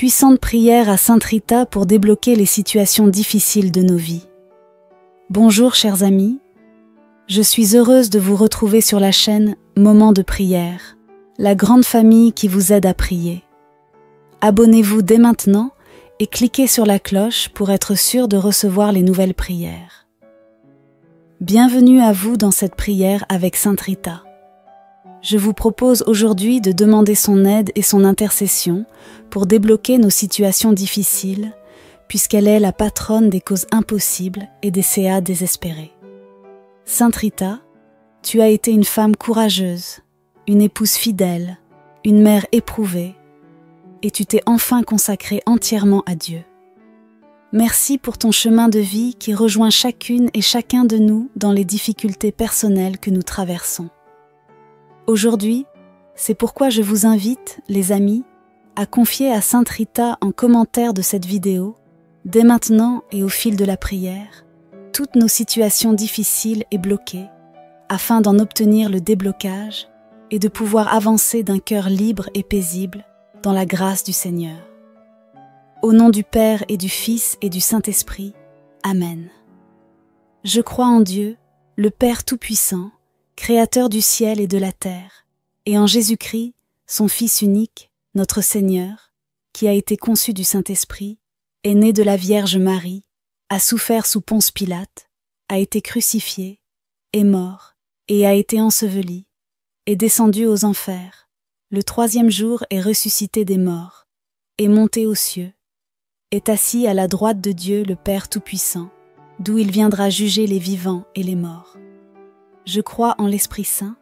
puissante prière à Sainte Rita pour débloquer les situations difficiles de nos vies. Bonjour chers amis, je suis heureuse de vous retrouver sur la chaîne Moment de prière, la grande famille qui vous aide à prier. Abonnez-vous dès maintenant et cliquez sur la cloche pour être sûr de recevoir les nouvelles prières. Bienvenue à vous dans cette prière avec Sainte Rita. Je vous propose aujourd'hui de demander son aide et son intercession pour débloquer nos situations difficiles, puisqu'elle est la patronne des causes impossibles et des CA désespérés. Sainte Rita, tu as été une femme courageuse, une épouse fidèle, une mère éprouvée, et tu t'es enfin consacrée entièrement à Dieu. Merci pour ton chemin de vie qui rejoint chacune et chacun de nous dans les difficultés personnelles que nous traversons. Aujourd'hui, c'est pourquoi je vous invite, les amis, à confier à Sainte Rita en commentaire de cette vidéo, dès maintenant et au fil de la prière, toutes nos situations difficiles et bloquées, afin d'en obtenir le déblocage et de pouvoir avancer d'un cœur libre et paisible dans la grâce du Seigneur. Au nom du Père et du Fils et du Saint-Esprit, Amen. Je crois en Dieu, le Père Tout-Puissant, Créateur du ciel et de la terre, et en Jésus-Christ, son Fils unique, notre Seigneur, qui a été conçu du Saint-Esprit, est né de la Vierge Marie, a souffert sous Ponce Pilate, a été crucifié, est mort, et a été enseveli, est descendu aux enfers, le troisième jour est ressuscité des morts, est monté aux cieux, est assis à la droite de Dieu le Père Tout-Puissant, d'où il viendra juger les vivants et les morts. Je crois en l'Esprit Saint,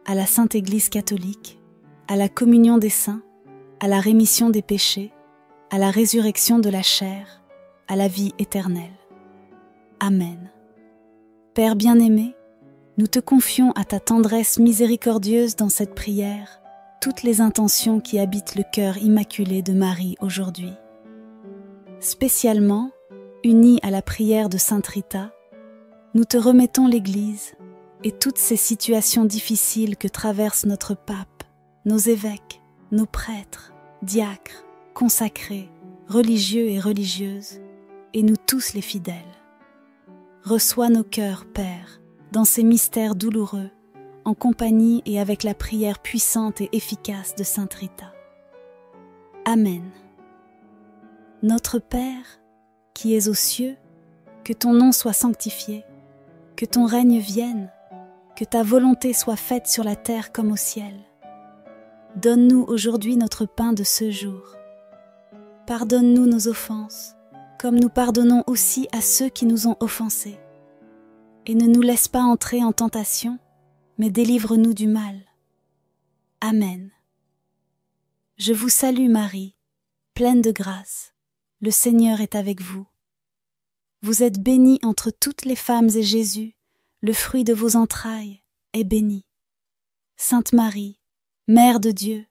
à la Sainte Église catholique, à la communion des saints, à la rémission des péchés, à la résurrection de la chair, à la vie éternelle. Amen. Père bien-aimé, nous te confions à ta tendresse miséricordieuse dans cette prière toutes les intentions qui habitent le cœur immaculé de Marie aujourd'hui. Spécialement, unis à la prière de Sainte Rita, nous te remettons l'Église et toutes ces situations difficiles que traversent notre pape, nos évêques, nos prêtres, diacres, consacrés, religieux et religieuses, et nous tous les fidèles. Reçois nos cœurs, Père, dans ces mystères douloureux, en compagnie et avec la prière puissante et efficace de Sainte Rita. Amen. Notre Père, qui es aux cieux, que ton nom soit sanctifié, que ton règne vienne, que ta volonté soit faite sur la terre comme au ciel. Donne-nous aujourd'hui notre pain de ce jour. Pardonne-nous nos offenses, comme nous pardonnons aussi à ceux qui nous ont offensés. Et ne nous laisse pas entrer en tentation, mais délivre-nous du mal. Amen. Je vous salue Marie, pleine de grâce. Le Seigneur est avec vous. Vous êtes bénie entre toutes les femmes et Jésus, le fruit de vos entrailles, est béni. Sainte Marie, Mère de Dieu,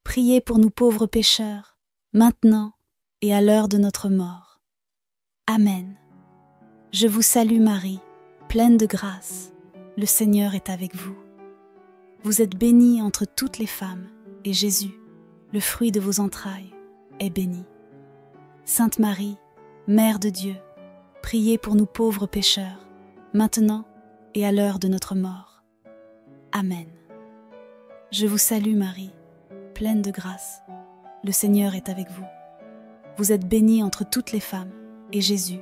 priez pour nous pauvres pécheurs, maintenant et à l'heure de notre mort. Amen. Je vous salue Marie, pleine de grâce, le Seigneur est avec vous. Vous êtes bénie entre toutes les femmes, et Jésus, le fruit de vos entrailles, est béni. Sainte Marie, Mère de Dieu, priez pour nous pauvres pécheurs, maintenant et à l'heure de notre mort. Amen. Je vous salue Marie, pleine de grâce, le Seigneur est avec vous. Vous êtes bénie entre toutes les femmes, et Jésus,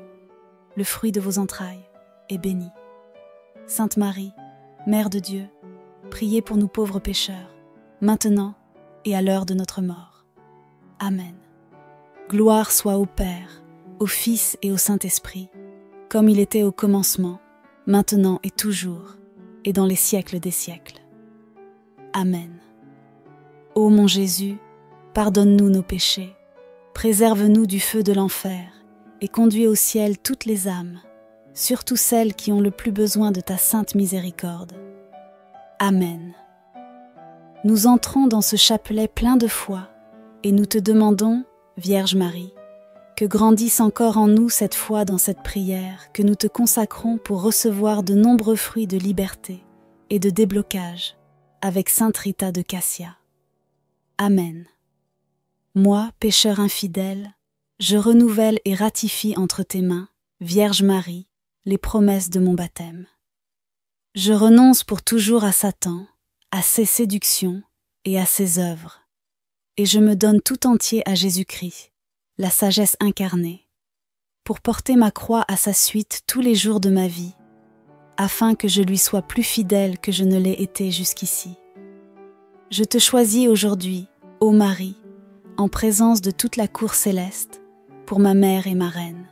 le fruit de vos entrailles, est béni. Sainte Marie, Mère de Dieu, priez pour nous pauvres pécheurs, maintenant et à l'heure de notre mort. Amen. Gloire soit au Père, au Fils et au Saint-Esprit, comme il était au commencement, maintenant et toujours, et dans les siècles des siècles. Amen. Ô mon Jésus, pardonne-nous nos péchés, préserve-nous du feu de l'enfer, et conduis au ciel toutes les âmes, surtout celles qui ont le plus besoin de ta sainte miséricorde. Amen. Nous entrons dans ce chapelet plein de foi, et nous te demandons, Vierge Marie, que grandisse encore en nous cette foi dans cette prière que nous te consacrons pour recevoir de nombreux fruits de liberté et de déblocage avec Sainte Rita de Cassia. Amen. Moi, pécheur infidèle, je renouvelle et ratifie entre tes mains, Vierge Marie, les promesses de mon baptême. Je renonce pour toujours à Satan, à ses séductions et à ses œuvres, et je me donne tout entier à Jésus-Christ, la sagesse incarnée, pour porter ma croix à sa suite tous les jours de ma vie, afin que je lui sois plus fidèle que je ne l'ai été jusqu'ici. Je te choisis aujourd'hui, ô Marie, en présence de toute la cour céleste, pour ma mère et ma reine.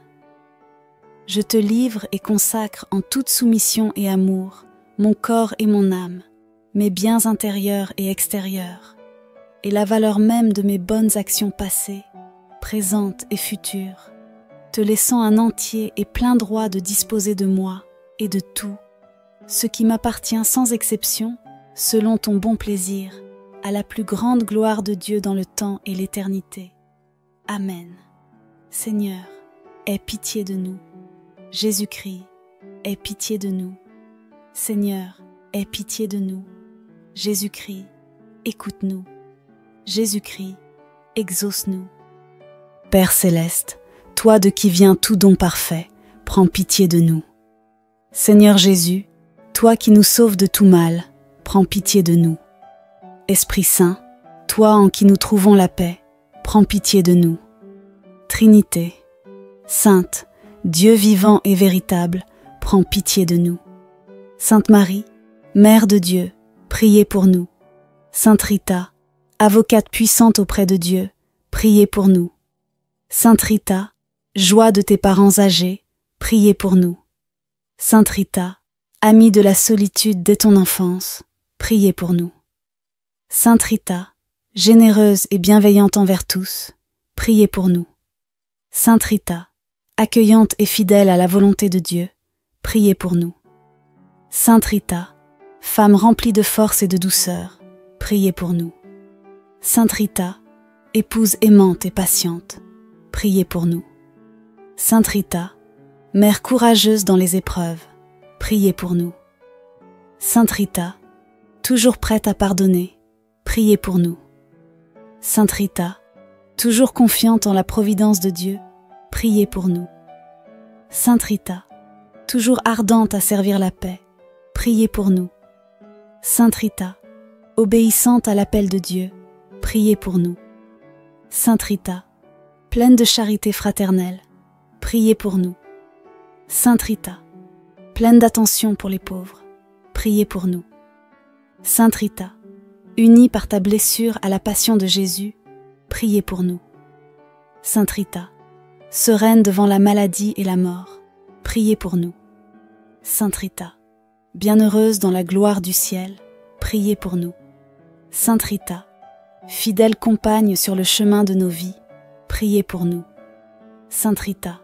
Je te livre et consacre en toute soumission et amour mon corps et mon âme, mes biens intérieurs et extérieurs, et la valeur même de mes bonnes actions passées, présentes et futures, te laissant un entier et plein droit de disposer de moi et de tout, ce qui m'appartient sans exception, selon ton bon plaisir, à la plus grande gloire de Dieu dans le temps et l'éternité. Amen. Seigneur, aie pitié de nous. Jésus-Christ, aie pitié de nous. Seigneur, aie pitié de nous. Jésus-Christ, écoute-nous. Jésus-Christ, exauce-nous. Père céleste, toi de qui vient tout don parfait, prends pitié de nous. Seigneur Jésus, toi qui nous sauves de tout mal, prends pitié de nous. Esprit Saint, toi en qui nous trouvons la paix, prends pitié de nous. Trinité, Sainte, Dieu vivant et véritable, prends pitié de nous. Sainte Marie, Mère de Dieu, priez pour nous. Sainte Rita, avocate puissante auprès de Dieu, priez pour nous. Sainte Rita, joie de tes parents âgés, priez pour nous. Sainte Rita, amie de la solitude dès ton enfance, priez pour nous. Sainte Rita, généreuse et bienveillante envers tous, priez pour nous. Sainte Rita, accueillante et fidèle à la volonté de Dieu, priez pour nous. Sainte Rita, femme remplie de force et de douceur, priez pour nous. Sainte Rita, épouse aimante et patiente, priez pour nous. Sainte Rita, mère courageuse dans les épreuves, priez pour nous. Sainte Rita, toujours prête à pardonner, priez pour nous. Sainte Rita, toujours confiante en la providence de Dieu, priez pour nous. Sainte Rita, toujours ardente à servir la paix, priez pour nous. Sainte Rita, obéissante à l'appel de Dieu, priez pour nous. Sainte Rita, pleine de charité fraternelle, priez pour nous. Sainte Rita, pleine d'attention pour les pauvres, priez pour nous. Sainte Rita, unie par ta blessure à la passion de Jésus, priez pour nous. Sainte Rita, sereine devant la maladie et la mort, priez pour nous. Sainte Rita, bienheureuse dans la gloire du ciel, priez pour nous. Sainte Rita, fidèle compagne sur le chemin de nos vies, priez pour nous. Sainte Rita,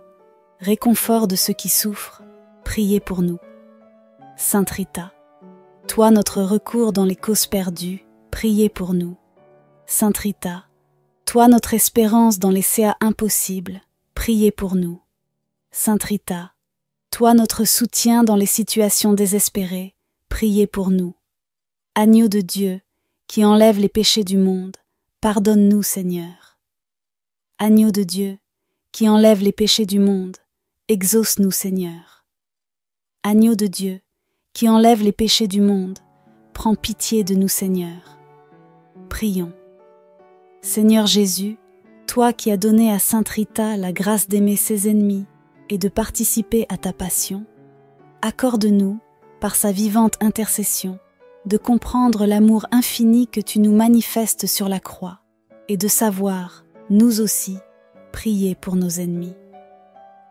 réconfort de ceux qui souffrent, priez pour nous. Sainte Rita, toi notre recours dans les causes perdues, priez pour nous. Sainte Rita, toi notre espérance dans les CA impossibles, priez pour nous. Sainte Rita, toi notre soutien dans les situations désespérées, priez pour nous. Agneau de Dieu, qui enlève les péchés du monde, pardonne-nous Seigneur. Agneau de Dieu, qui enlève les péchés du monde, exauce-nous Seigneur. Agneau de Dieu, qui enlève les péchés du monde, prends pitié de nous Seigneur. Prions. Seigneur Jésus, toi qui as donné à Sainte Rita la grâce d'aimer ses ennemis et de participer à ta passion, accorde-nous, par sa vivante intercession, de comprendre l'amour infini que tu nous manifestes sur la croix et de savoir, nous aussi, prier pour nos ennemis.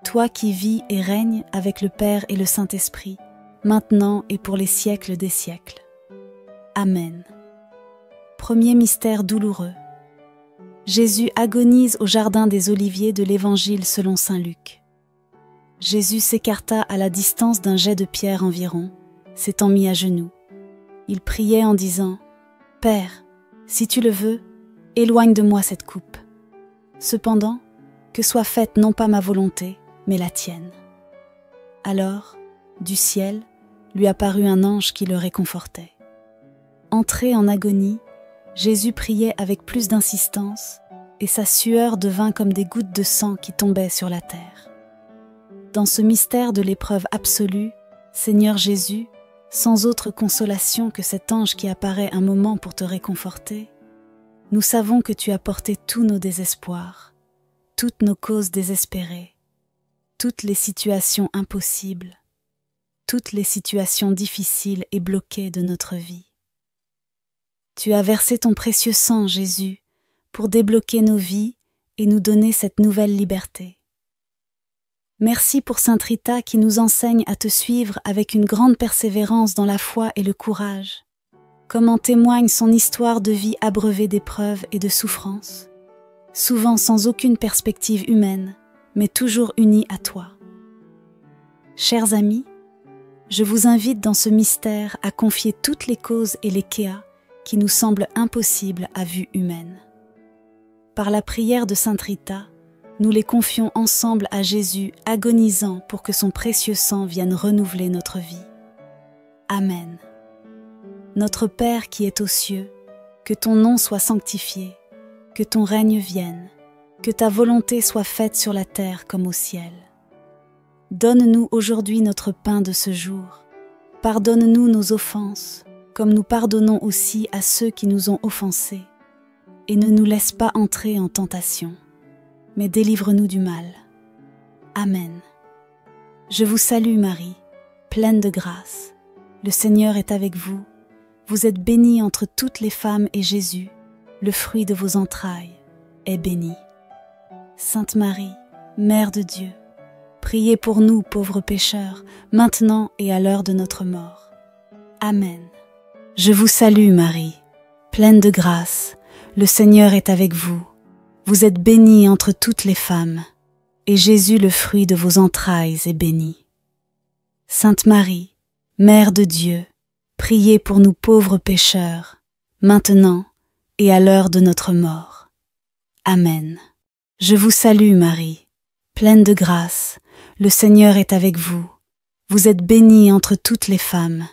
Toi qui vis et règnes avec le Père et le Saint-Esprit, maintenant et pour les siècles des siècles. Amen. Premier mystère douloureux. Jésus agonise au jardin des Oliviers de l'Évangile selon saint Luc. Jésus s'écarta à la distance d'un jet de pierre environ, s'étant mis à genoux. Il priait en disant « Père, si tu le veux, éloigne de moi cette coupe. Cependant, que soit faite non pas ma volonté, mais la tienne. » Alors, du ciel, lui apparut un ange qui le réconfortait. Entré en agonie, Jésus priait avec plus d'insistance et sa sueur devint comme des gouttes de sang qui tombaient sur la terre. Dans ce mystère de l'épreuve absolue, Seigneur Jésus, sans autre consolation que cet ange qui apparaît un moment pour te réconforter, nous savons que tu as porté tous nos désespoirs, toutes nos causes désespérées, toutes les situations impossibles, toutes les situations difficiles et bloquées de notre vie. Tu as versé ton précieux sang, Jésus, pour débloquer nos vies et nous donner cette nouvelle liberté. Merci pour Sainte Rita qui nous enseigne à te suivre avec une grande persévérance dans la foi et le courage, comme en témoigne son histoire de vie abreuvée d'épreuves et de souffrances, souvent sans aucune perspective humaine, mais toujours unie à toi. Chers amis, je vous invite dans ce mystère à confier toutes les causes et les kéas qui nous semblent impossibles à vue humaine. Par la prière de Sainte Rita, nous les confions ensemble à Jésus agonisant pour que son précieux sang vienne renouveler notre vie. Amen. Notre Père qui es aux cieux, que ton nom soit sanctifié, que ton règne vienne, que ta volonté soit faite sur la terre comme au ciel. Donne-nous aujourd'hui notre pain de ce jour. Pardonne-nous nos offenses, comme nous pardonnons aussi à ceux qui nous ont offensés. Et ne nous laisse pas entrer en tentation, mais délivre-nous du mal. Amen. Je vous salue Marie, pleine de grâce. Le Seigneur est avec vous. Vous êtes bénie entre toutes les femmes et Jésus, le fruit de vos entrailles, est béni. Sainte Marie, Mère de Dieu, priez pour nous pauvres pécheurs, maintenant et à l'heure de notre mort. Amen. Je vous salue Marie, pleine de grâce. Le Seigneur est avec vous. Vous êtes bénie entre toutes les femmes, et Jésus, le fruit de vos entrailles, est béni. Sainte Marie, Mère de Dieu, priez pour nous pauvres pécheurs, maintenant et à l'heure de notre mort. Amen. Je vous salue Marie, pleine de grâce, le Seigneur est avec vous. Vous êtes bénie entre toutes les femmes,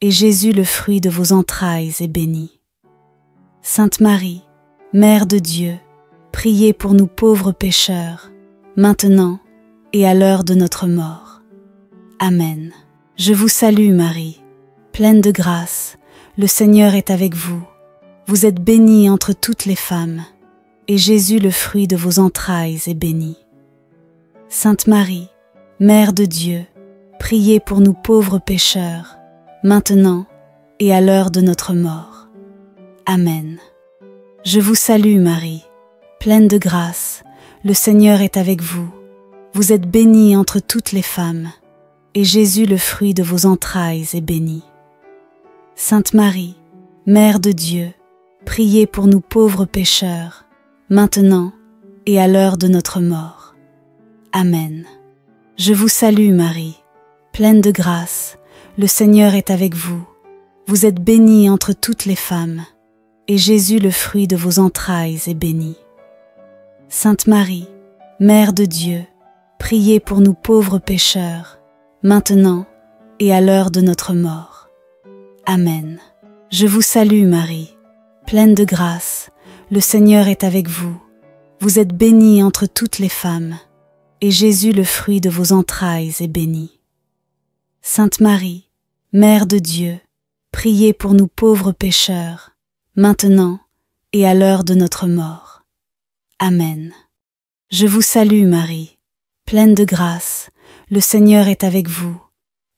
et Jésus, le fruit de vos entrailles, est béni. Sainte Marie, Mère de Dieu, priez pour nous pauvres pécheurs, maintenant et à l'heure de notre mort. Amen. Je vous salue Marie, pleine de grâce, le Seigneur est avec vous. Vous êtes bénie entre toutes les femmes, et Jésus, le fruit de vos entrailles, est béni. Sainte Marie, Mère de Dieu, priez pour nous pauvres pécheurs, maintenant et à l'heure de notre mort. Amen. Je vous salue Marie, pleine de grâce, le Seigneur est avec vous. Vous êtes bénie entre toutes les femmes, et Jésus, le fruit de vos entrailles, est béni. Sainte Marie, Mère de Dieu, priez pour nous pauvres pécheurs, maintenant et à l'heure de notre mort. Amen. Je vous salue Marie, pleine de grâce, le Seigneur est avec vous. Vous êtes bénie entre toutes les femmes, et Jésus, le fruit de vos entrailles, est béni. Sainte Marie, Mère de Dieu, priez pour nous pauvres pécheurs, maintenant et à l'heure de notre mort. Amen. Je vous salue Marie, pleine de grâce, le Seigneur est avec vous. Vous êtes bénie entre toutes les femmes, et Jésus, le fruit de vos entrailles, est béni. Sainte Marie, Mère de Dieu, priez pour nous pauvres pécheurs, maintenant et à l'heure de notre mort. Amen. Je vous salue Marie, pleine de grâce, le Seigneur est avec vous.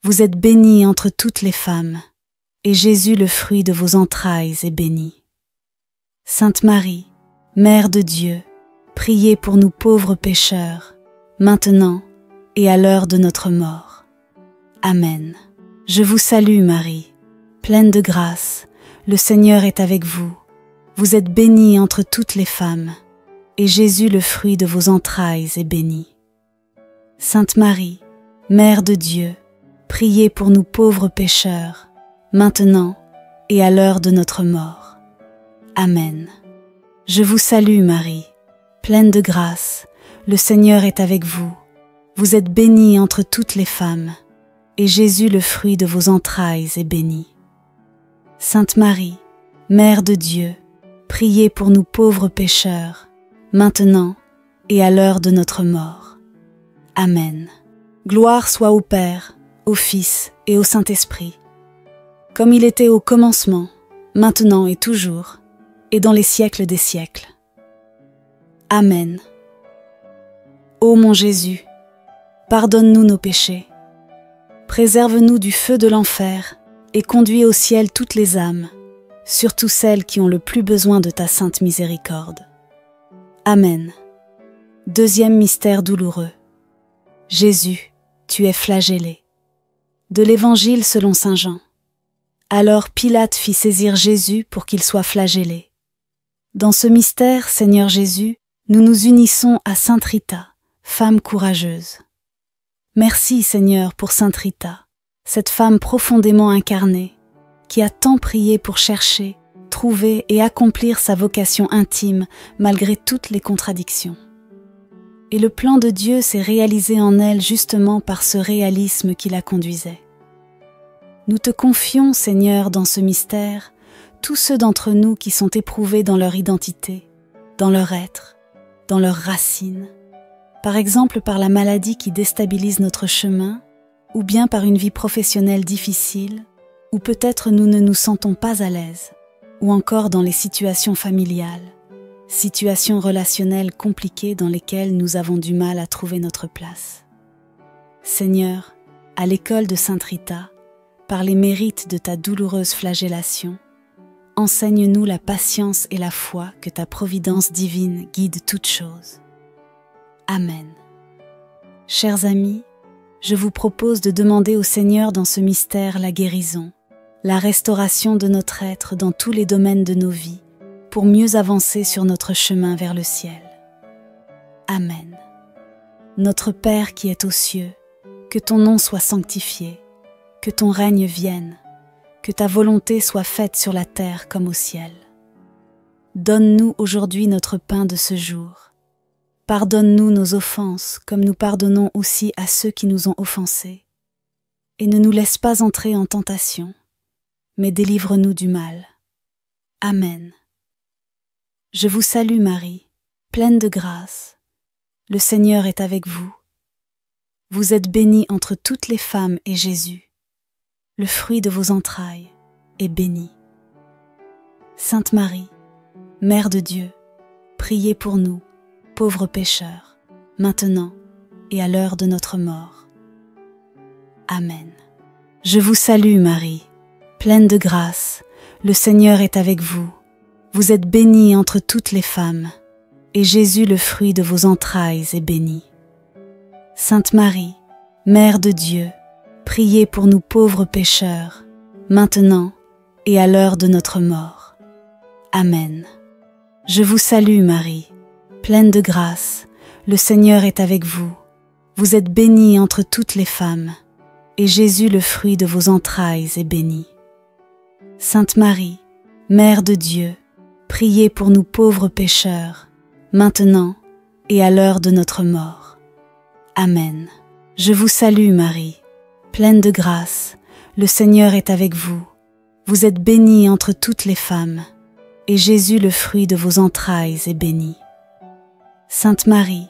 Vous êtes bénie entre toutes les femmes, et Jésus, le fruit de vos entrailles, est béni. Sainte Marie, Mère de Dieu, priez pour nous pauvres pécheurs, maintenant et à l'heure de notre mort. Amen. Je vous salue Marie, pleine de grâce, le Seigneur est avec vous. Vous êtes bénie entre toutes les femmes, et Jésus, le fruit de vos entrailles, est béni. Sainte Marie, Mère de Dieu, priez pour nous pauvres pécheurs, maintenant et à l'heure de notre mort. Amen. Je vous salue Marie, pleine de grâce, le Seigneur est avec vous. Vous êtes bénie entre toutes les femmes, et Jésus, le fruit de vos entrailles, est béni. Sainte Marie, Mère de Dieu, priez pour nous pauvres pécheurs, maintenant et à l'heure de notre mort. Amen. Gloire soit au Père, au Fils et au Saint-Esprit, comme il était au commencement, maintenant et toujours, et dans les siècles des siècles. Amen. Ô mon Jésus, pardonne-nous nos péchés, préserve-nous du feu de l'enfer et conduis au ciel toutes les âmes, surtout celles qui ont le plus besoin de ta sainte miséricorde. Amen. Deuxième mystère douloureux. Jésus, tu es flagellé. De l'Évangile selon saint Jean. Alors Pilate fit saisir Jésus pour qu'il soit flagellé. Dans ce mystère, Seigneur Jésus, nous nous unissons à Sainte Rita, femme courageuse. Merci Seigneur pour Sainte Rita, cette femme profondément incarnée, qui a tant prié pour chercher, trouver et accomplir sa vocation intime malgré toutes les contradictions. Et le plan de Dieu s'est réalisé en elle justement par ce réalisme qui la conduisait. Nous te confions, Seigneur, dans ce mystère, tous ceux d'entre nous qui sont éprouvés dans leur identité, dans leur être, dans leurs racines, par exemple par la maladie qui déstabilise notre chemin, ou bien par une vie professionnelle difficile, ou peut-être nous ne nous sentons pas à l'aise, ou encore dans les situations familiales, situations relationnelles compliquées dans lesquelles nous avons du mal à trouver notre place. Seigneur, à l'école de Sainte Rita, par les mérites de ta douloureuse flagellation, enseigne-nous la patience et la foi que ta providence divine guide toutes choses. Amen. Chers amis, je vous propose de demander au Seigneur dans ce mystère la guérison, la restauration de notre être dans tous les domaines de nos vies, pour mieux avancer sur notre chemin vers le ciel. Amen. Notre Père qui es aux cieux, que ton nom soit sanctifié, que ton règne vienne, que ta volonté soit faite sur la terre comme au ciel. Donne-nous aujourd'hui notre pain de ce jour. Pardonne-nous nos offenses comme nous pardonnons aussi à ceux qui nous ont offensés. Et ne nous laisse pas entrer en tentation, mais délivre-nous du mal. Amen. Je vous salue Marie, pleine de grâce. Le Seigneur est avec vous. Vous êtes bénie entre toutes les femmes et Jésus, le fruit de vos entrailles, est béni. Sainte Marie, Mère de Dieu, priez pour nous, pauvres pécheurs, maintenant et à l'heure de notre mort. Amen. Je vous salue Marie, pleine de grâce, le Seigneur est avec vous. Vous êtes bénie entre toutes les femmes, et Jésus, le fruit de vos entrailles, est béni. Sainte Marie, Mère de Dieu, priez pour nous pauvres pécheurs, maintenant et à l'heure de notre mort. Amen. Je vous salue Marie, pleine de grâce, le Seigneur est avec vous. Vous êtes bénie entre toutes les femmes, et Jésus, le fruit de vos entrailles, est béni. Sainte Marie, Mère de Dieu, priez pour nous pauvres pécheurs, maintenant et à l'heure de notre mort. Amen. Je vous salue Marie, pleine de grâce, le Seigneur est avec vous. Vous êtes bénie entre toutes les femmes, et Jésus, le fruit de vos entrailles, est béni. Sainte Marie,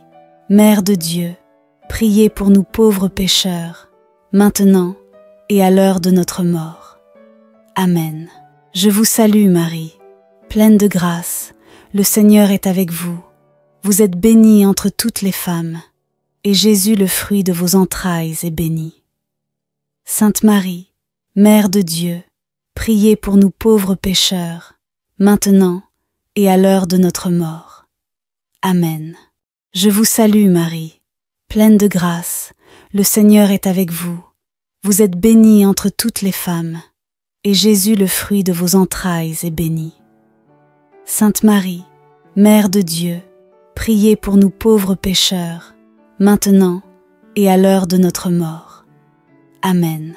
Mère de Dieu, priez pour nous pauvres pécheurs, maintenant et à l'heure de notre mort. Amen. Je vous salue Marie, pleine de grâce, le Seigneur est avec vous. Vous êtes bénie entre toutes les femmes, et Jésus, le fruit de vos entrailles, est béni. Sainte Marie, Mère de Dieu, priez pour nous pauvres pécheurs, maintenant et à l'heure de notre mort. Amen. Je vous salue Marie, pleine de grâce, le Seigneur est avec vous. Vous êtes bénie entre toutes les femmes, et Jésus, le fruit de vos entrailles, est béni. Sainte Marie, Mère de Dieu, priez pour nous pauvres pécheurs, maintenant et à l'heure de notre mort. Amen.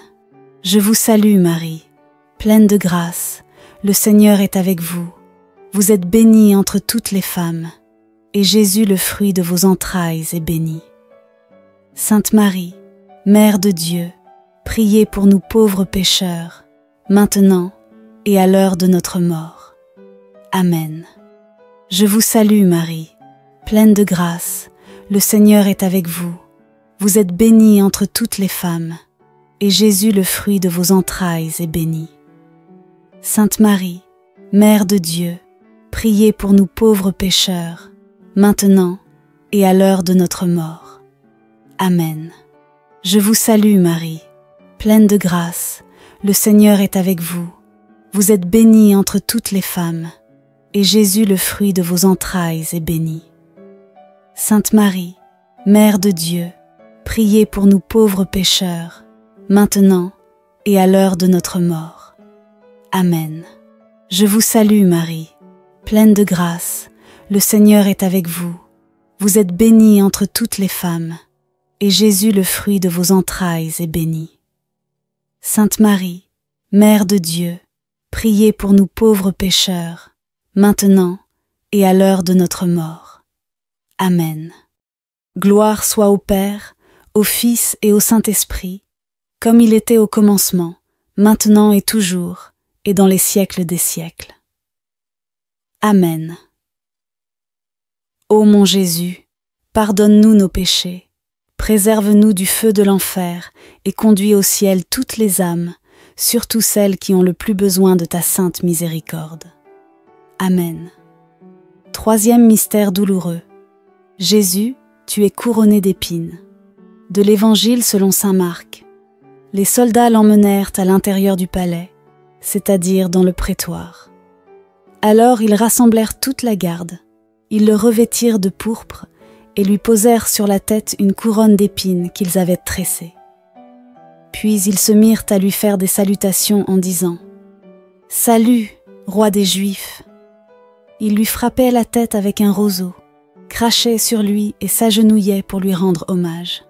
Je vous salue Marie, pleine de grâce, le Seigneur est avec vous. Vous êtes bénie entre toutes les femmes, et Jésus, le fruit de vos entrailles, est béni. Sainte Marie, Mère de Dieu, priez pour nous pauvres pécheurs, maintenant et à l'heure de notre mort. Amen. Je vous salue Marie, pleine de grâce, le Seigneur est avec vous. Vous êtes bénie entre toutes les femmes, et Jésus, le fruit de vos entrailles, est béni. Sainte Marie, Mère de Dieu, priez pour nous pauvres pécheurs, maintenant et à l'heure de notre mort. Amen. Je vous salue Marie, pleine de grâce, le Seigneur est avec vous. Vous êtes bénie entre toutes les femmes, et Jésus, le fruit de vos entrailles, est béni. Sainte Marie, Mère de Dieu, priez pour nous pauvres pécheurs, maintenant et à l'heure de notre mort. Amen. Je vous salue Marie, pleine de grâce, le Seigneur est avec vous. Vous êtes bénie entre toutes les femmes, et Jésus, le fruit de vos entrailles, est béni. Sainte Marie, Mère de Dieu, priez pour nous pauvres pécheurs, maintenant et à l'heure de notre mort. Amen. Gloire soit au Père, au Fils et au Saint-Esprit, comme il était au commencement, maintenant et toujours, et dans les siècles des siècles. Amen. Ô mon Jésus, pardonne-nous nos péchés, préserve-nous du feu de l'enfer et conduis au ciel toutes les âmes, surtout celles qui ont le plus besoin de ta sainte miséricorde. Amen. Troisième mystère douloureux. Jésus, tu es couronné d'épines. De l'Évangile selon saint Marc. Les soldats l'emmenèrent à l'intérieur du palais, c'est-à-dire dans le prétoire. Alors ils rassemblèrent toute la garde. Ils le revêtirent de pourpre et lui posèrent sur la tête une couronne d'épines qu'ils avaient tressée. Puis ils se mirent à lui faire des salutations en disant « Salut, roi des Juifs !» Ils lui frappaient la tête avec un roseau, crachaient sur lui et s'agenouillaient pour lui rendre hommage.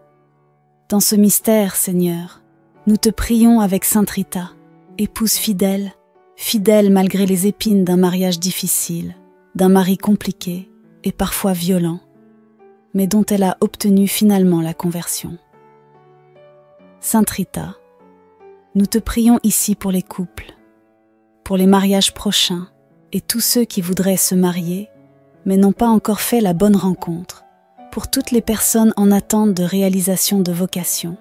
Dans ce mystère, Seigneur, nous te prions avec Sainte Rita, épouse fidèle, fidèle malgré les épines d'un mariage difficile, d'un mari compliqué et parfois violent, mais dont elle a obtenu finalement la conversion. Sainte Rita, nous te prions ici pour les couples, pour les mariages prochains et tous ceux qui voudraient se marier, mais n'ont pas encore fait la bonne rencontre, pour toutes les personnes en attente de réalisation de vocation.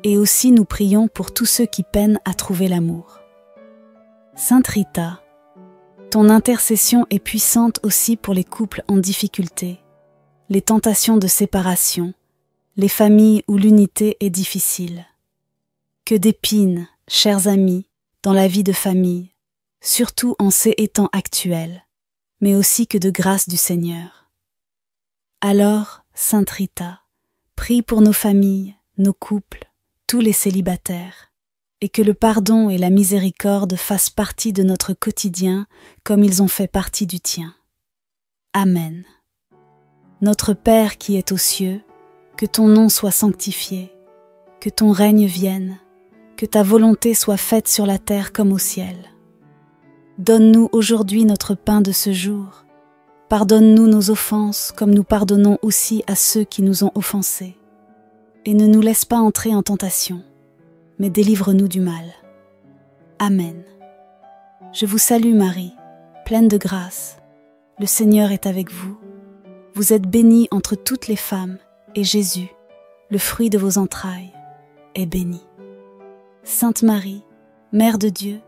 Et aussi nous prions pour tous ceux qui peinent à trouver l'amour. Sainte Rita, ton intercession est puissante aussi pour les couples en difficulté, les tentations de séparation, les familles où l'unité est difficile. Que d'épines, chers amis, dans la vie de famille, surtout en ces temps actuels, mais aussi que de grâce du Seigneur. Alors, Sainte Rita, prie pour nos familles, nos couples, tous les célibataires, et que le pardon et la miséricorde fassent partie de notre quotidien comme ils ont fait partie du tien. Amen. Notre Père qui es aux cieux, que ton nom soit sanctifié, que ton règne vienne, que ta volonté soit faite sur la terre comme au ciel. Donne-nous aujourd'hui notre pain de ce jour. Pardonne-nous nos offenses comme nous pardonnons aussi à ceux qui nous ont offensés. Et ne nous laisse pas entrer en tentation, mais délivre-nous du mal. Amen. Je vous salue Marie, pleine de grâce. Le Seigneur est avec vous. Vous êtes bénie entre toutes les femmes, et Jésus, le fruit de vos entrailles, est béni. Sainte Marie, Mère de Dieu,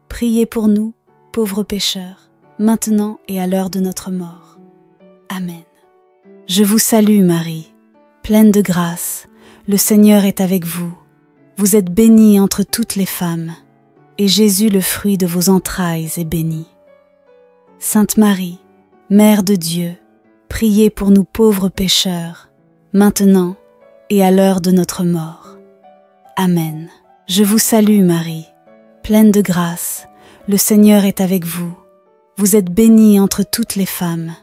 priez pour nous, pauvres pécheurs, maintenant et à l'heure de notre mort. Amen. Je vous salue Marie, pleine de grâce, le Seigneur est avec vous. Vous êtes bénie entre toutes les femmes, et Jésus, le fruit de vos entrailles, est béni. Sainte Marie, Mère de Dieu, priez pour nous pauvres pécheurs, maintenant et à l'heure de notre mort. Amen. Je vous salue Marie, pleine de grâce, le Seigneur est avec vous. Vous êtes bénie entre toutes les femmes,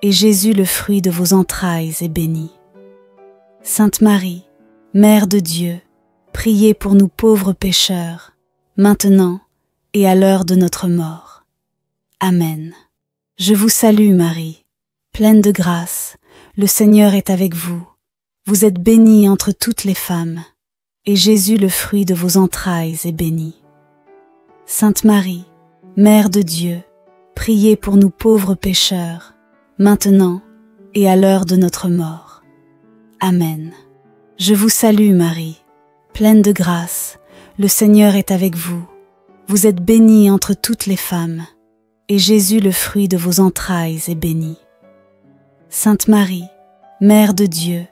et Jésus, le fruit de vos entrailles, est béni. Sainte Marie, Mère de Dieu, priez pour nous pauvres pécheurs, maintenant et à l'heure de notre mort. Amen. Je vous salue Marie, pleine de grâce, le Seigneur est avec vous. Vous êtes bénie entre toutes les femmes, et Jésus, le fruit de vos entrailles, est béni. Sainte Marie, Mère de Dieu, priez pour nous pauvres pécheurs, maintenant et à l'heure de notre mort. Amen. Je vous salue Marie, pleine de grâce, le Seigneur est avec vous. Vous êtes bénie entre toutes les femmes, et Jésus, le fruit de vos entrailles, est béni. Sainte Marie, Mère de Dieu,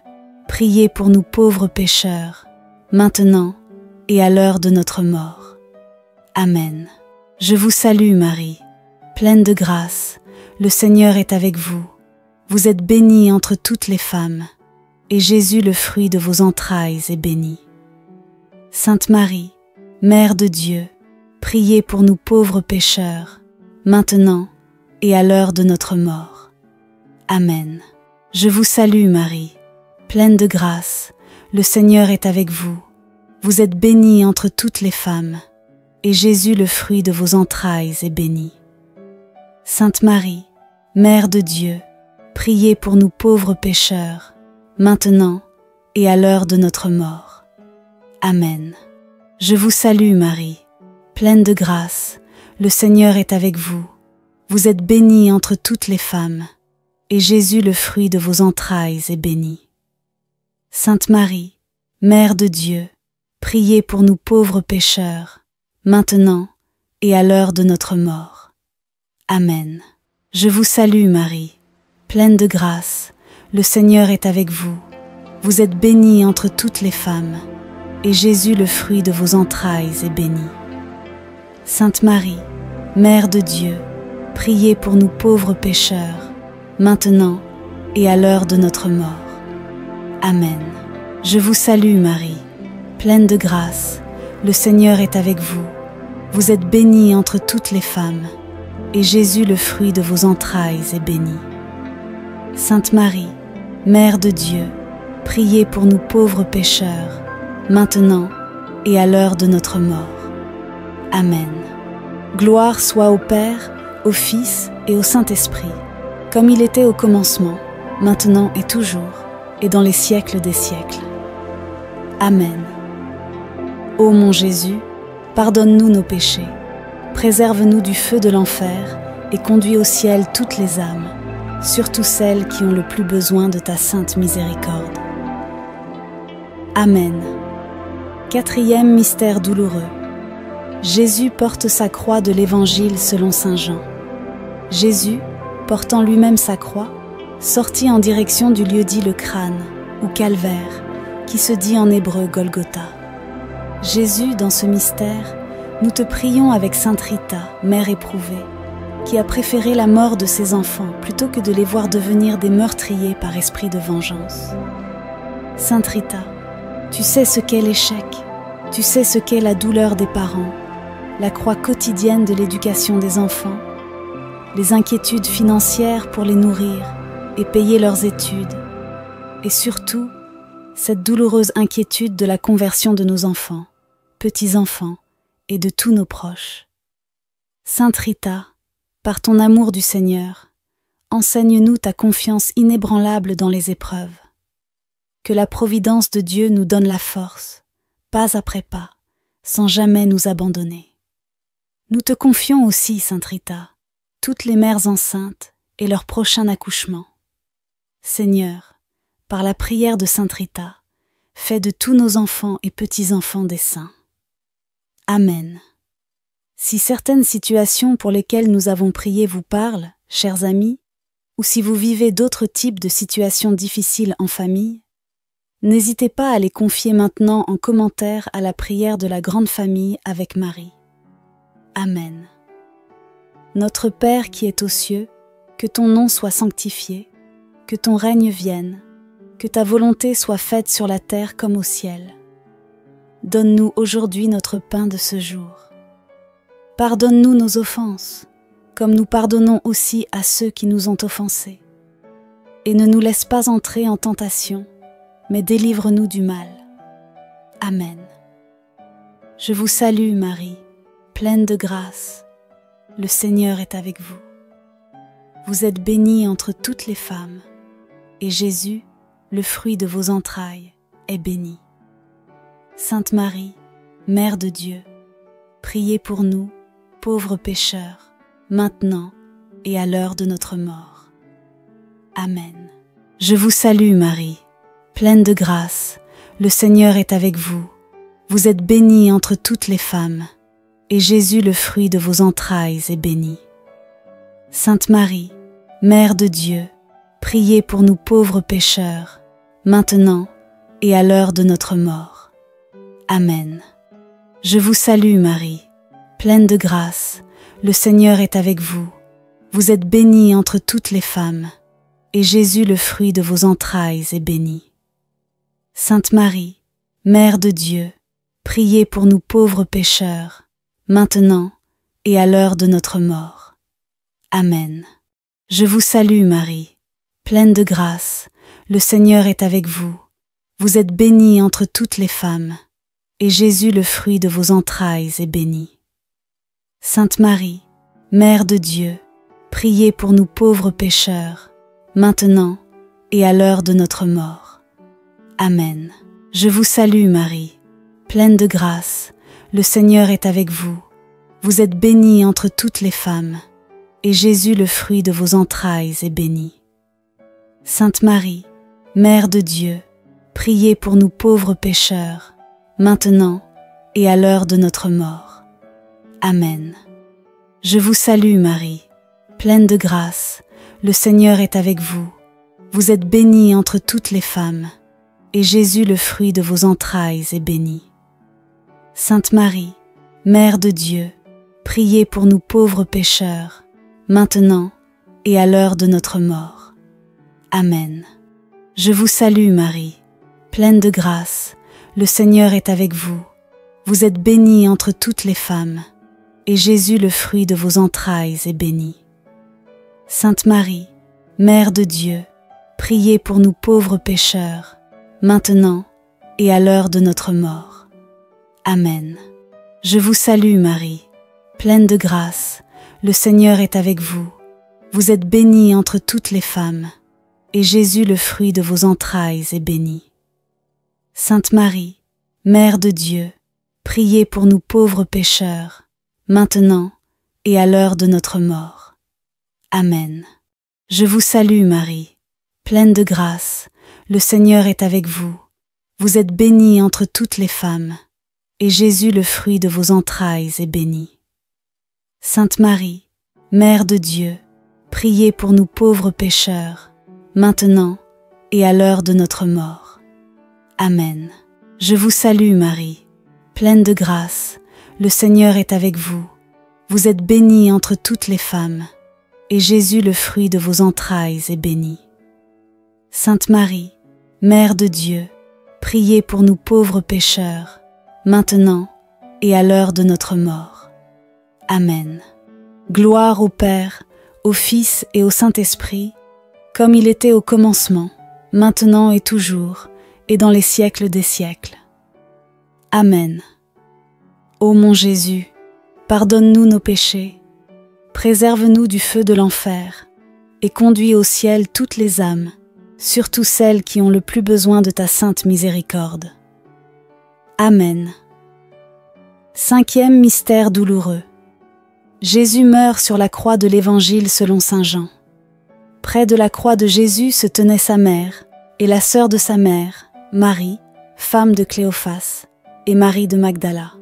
priez pour nous pauvres pécheurs, maintenant et à l'heure de notre mort. Amen. Je vous salue Marie, pleine de grâce, le Seigneur est avec vous. Vous êtes bénie entre toutes les femmes, et Jésus, le fruit de vos entrailles, est béni. Sainte Marie, Mère de Dieu, priez pour nous pauvres pécheurs, maintenant et à l'heure de notre mort. Amen. Je vous salue Marie, pleine de grâce, le Seigneur est avec vous. Vous êtes bénie entre toutes les femmes, et Jésus, le fruit de vos entrailles, est béni. Sainte Marie, Mère de Dieu, priez pour nous pauvres pécheurs, maintenant et à l'heure de notre mort. Amen. Je vous salue Marie, pleine de grâce, le Seigneur est avec vous. Vous êtes bénie entre toutes les femmes, et Jésus, le fruit de vos entrailles, est béni. Sainte Marie, Mère de Dieu, priez pour nous pauvres pécheurs, maintenant et à l'heure de notre mort. Amen. Je vous salue Marie, pleine de grâce, le Seigneur est avec vous. Vous êtes bénie entre toutes les femmes, et Jésus, le fruit de vos entrailles, est béni. Sainte Marie, Mère de Dieu, priez pour nous pauvres pécheurs, maintenant et à l'heure de notre mort. Amen. Je vous salue Marie, pleine de grâce, le Seigneur est avec vous. Vous êtes bénie entre toutes les femmes, et Jésus, le fruit de vos entrailles, est béni. Sainte Marie, Mère de Dieu, priez pour nous pauvres pécheurs, maintenant et à l'heure de notre mort. Amen. Gloire soit au Père, au Fils et au Saint-Esprit, comme il était au commencement, maintenant et toujours, et dans les siècles des siècles. Amen. Ô mon Jésus, pardonne-nous nos péchés, préserve-nous du feu de l'enfer et conduis au ciel toutes les âmes, surtout celles qui ont le plus besoin de ta sainte miséricorde. Amen. Quatrième mystère douloureux. Jésus porte sa croix de l'Évangile selon saint Jean. Jésus, portant lui-même sa croix, sortit en direction du lieu dit le crâne, ou calvaire, qui se dit en hébreu Golgotha. Jésus, dans ce mystère, nous te prions avec sainte Rita, mère éprouvée, qui a préféré la mort de ses enfants plutôt que de les voir devenir des meurtriers par esprit de vengeance. Sainte Rita, tu sais ce qu'est l'échec, tu sais ce qu'est la douleur des parents, la croix quotidienne de l'éducation des enfants, les inquiétudes financières pour les nourrir et payer leurs études, et surtout, cette douloureuse inquiétude de la conversion de nos enfants, petits-enfants et de tous nos proches. Sainte Rita, par ton amour du Seigneur, enseigne-nous ta confiance inébranlable dans les épreuves. Que la providence de Dieu nous donne la force, pas après pas, sans jamais nous abandonner. Nous te confions aussi, Sainte Rita, toutes les mères enceintes et leur prochain accouchement. Seigneur, par la prière de Sainte Rita, fais de tous nos enfants et petits-enfants des saints. Amen. Si certaines situations pour lesquelles nous avons prié vous parlent, chers amis, ou si vous vivez d'autres types de situations difficiles en famille, n'hésitez pas à les confier maintenant en commentaire à la prière de la grande famille avec Marie. Amen. Notre Père qui es aux cieux, que ton nom soit sanctifié, que ton règne vienne, que ta volonté soit faite sur la terre comme au ciel. Donne-nous aujourd'hui notre pain de ce jour. Pardonne-nous nos offenses, comme nous pardonnons aussi à ceux qui nous ont offensés. Et ne nous laisse pas entrer en tentation, mais délivre-nous du mal. Amen. Je vous salue Marie, pleine de grâce. Le Seigneur est avec vous. Vous êtes bénie entre toutes les femmes, et Jésus, le fruit de vos entrailles, est béni. Sainte Marie, Mère de Dieu, priez pour nous, pauvres pécheurs, maintenant et à l'heure de notre mort. Amen. Je vous salue Marie, pleine de grâce, le Seigneur est avec vous. Vous êtes bénie entre toutes les femmes, et Jésus, le fruit de vos entrailles, est béni. Sainte Marie, Mère de Dieu, priez pour nous pauvres pécheurs, maintenant et à l'heure de notre mort. Amen. Je vous salue Marie, pleine de grâce, le Seigneur est avec vous. Vous êtes bénie entre toutes les femmes, et Jésus, le fruit de vos entrailles, est béni. Sainte Marie, Mère de Dieu, priez pour nous pauvres pécheurs, maintenant et à l'heure de notre mort. Amen. Je vous salue Marie, pleine de grâce, le Seigneur est avec vous. Vous êtes bénie entre toutes les femmes, et Jésus, le fruit de vos entrailles, est béni. Sainte Marie, Mère de Dieu, priez pour nous pauvres pécheurs, maintenant et à l'heure de notre mort. Amen. Je vous salue Marie, pleine de grâce, le Seigneur est avec vous. Vous êtes bénie entre toutes les femmes, et Jésus, le fruit de vos entrailles, est béni. Sainte Marie, Mère de Dieu, priez pour nous pauvres pécheurs, maintenant et à l'heure de notre mort. Amen. Je vous salue Marie, pleine de grâce, le Seigneur est avec vous. Vous êtes bénie entre toutes les femmes, et Jésus, le fruit de vos entrailles, est béni. Sainte Marie, Mère de Dieu, priez pour nous pauvres pécheurs, maintenant et à l'heure de notre mort. Amen. Je vous salue Marie, pleine de grâce, le Seigneur est avec vous. Vous êtes bénie entre toutes les femmes, et Jésus, le fruit de vos entrailles, est béni. Sainte Marie, Mère de Dieu, priez pour nous pauvres pécheurs, maintenant et à l'heure de notre mort. Amen. Je vous salue Marie, pleine de grâce, le Seigneur est avec vous. Vous êtes bénie entre toutes les femmes, et Jésus, le fruit de vos entrailles, est béni. Sainte Marie, Mère de Dieu, priez pour nous pauvres pécheurs, maintenant et à l'heure de notre mort. Amen. Je vous salue Marie, pleine de grâce, le Seigneur est avec vous. Vous êtes bénie entre toutes les femmes, et Jésus, le fruit de vos entrailles, est béni. Sainte Marie, Mère de Dieu, priez pour nous pauvres pécheurs, maintenant et à l'heure de notre mort. Amen. Je vous salue Marie, pleine de grâce, le Seigneur est avec vous. Vous êtes bénie entre toutes les femmes, et Jésus, le fruit de vos entrailles, est béni. Sainte Marie, Mère de Dieu, priez pour nous pauvres pécheurs, maintenant et à l'heure de notre mort. Amen. Gloire au Père, au Fils et au Saint-Esprit, comme il était au commencement, maintenant et toujours, et dans les siècles des siècles. Amen. Ô mon Jésus, pardonne-nous nos péchés, préserve-nous du feu de l'enfer, et conduis au ciel toutes les âmes, surtout celles qui ont le plus besoin de ta sainte miséricorde. Amen. Cinquième mystère douloureux. Jésus meurt sur la croix de l'Évangile selon saint Jean. Près de la croix de Jésus se tenait sa mère et la sœur de sa mère, Marie, femme de Cléophas, et Marie de Magdala.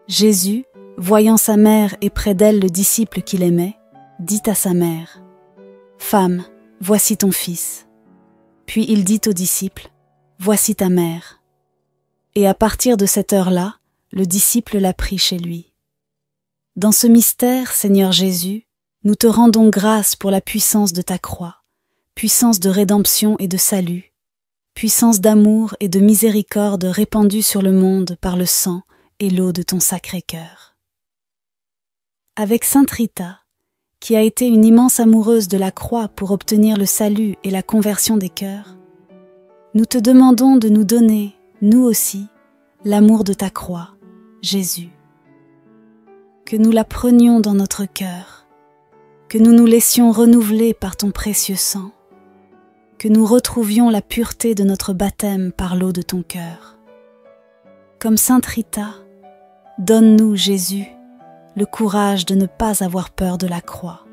Jésus, voyant sa mère et près d'elle le disciple qu'il aimait, dit à sa mère : « Femme, voici ton fils. » Puis il dit au disciple : « Voici ta mère. » Et à partir de cette heure-là, le disciple l'a pris chez lui. Dans ce mystère, Seigneur Jésus, nous te rendons grâce pour la puissance de ta croix, puissance de rédemption et de salut, puissance d'amour et de miséricorde répandue sur le monde par le sang et l'eau de ton Sacré-Cœur. Avec Sainte Rita, qui a été une immense amoureuse de la croix pour obtenir le salut et la conversion des cœurs, nous te demandons de nous donner, nous aussi, l'amour de ta croix, Jésus. Que nous la prenions dans notre cœur, que nous nous laissions renouveler par ton précieux sang, que nous retrouvions la pureté de notre baptême par l'eau de ton cœur. Comme Sainte Rita, donne-nous, Jésus, le courage de ne pas avoir peur de la croix,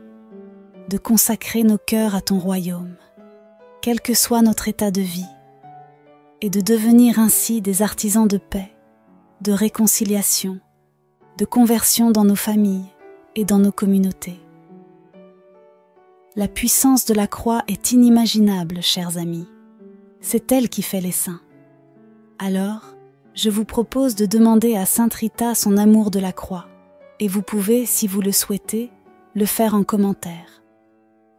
de consacrer nos cœurs à ton royaume, quel que soit notre état de vie, et de devenir ainsi des artisans de paix, de réconciliation, de conversion dans nos familles et dans nos communautés. La puissance de la croix est inimaginable, chers amis. C'est elle qui fait les saints. Alors, je vous propose de demander à Sainte Rita son amour de la croix, et vous pouvez, si vous le souhaitez, le faire en commentaire.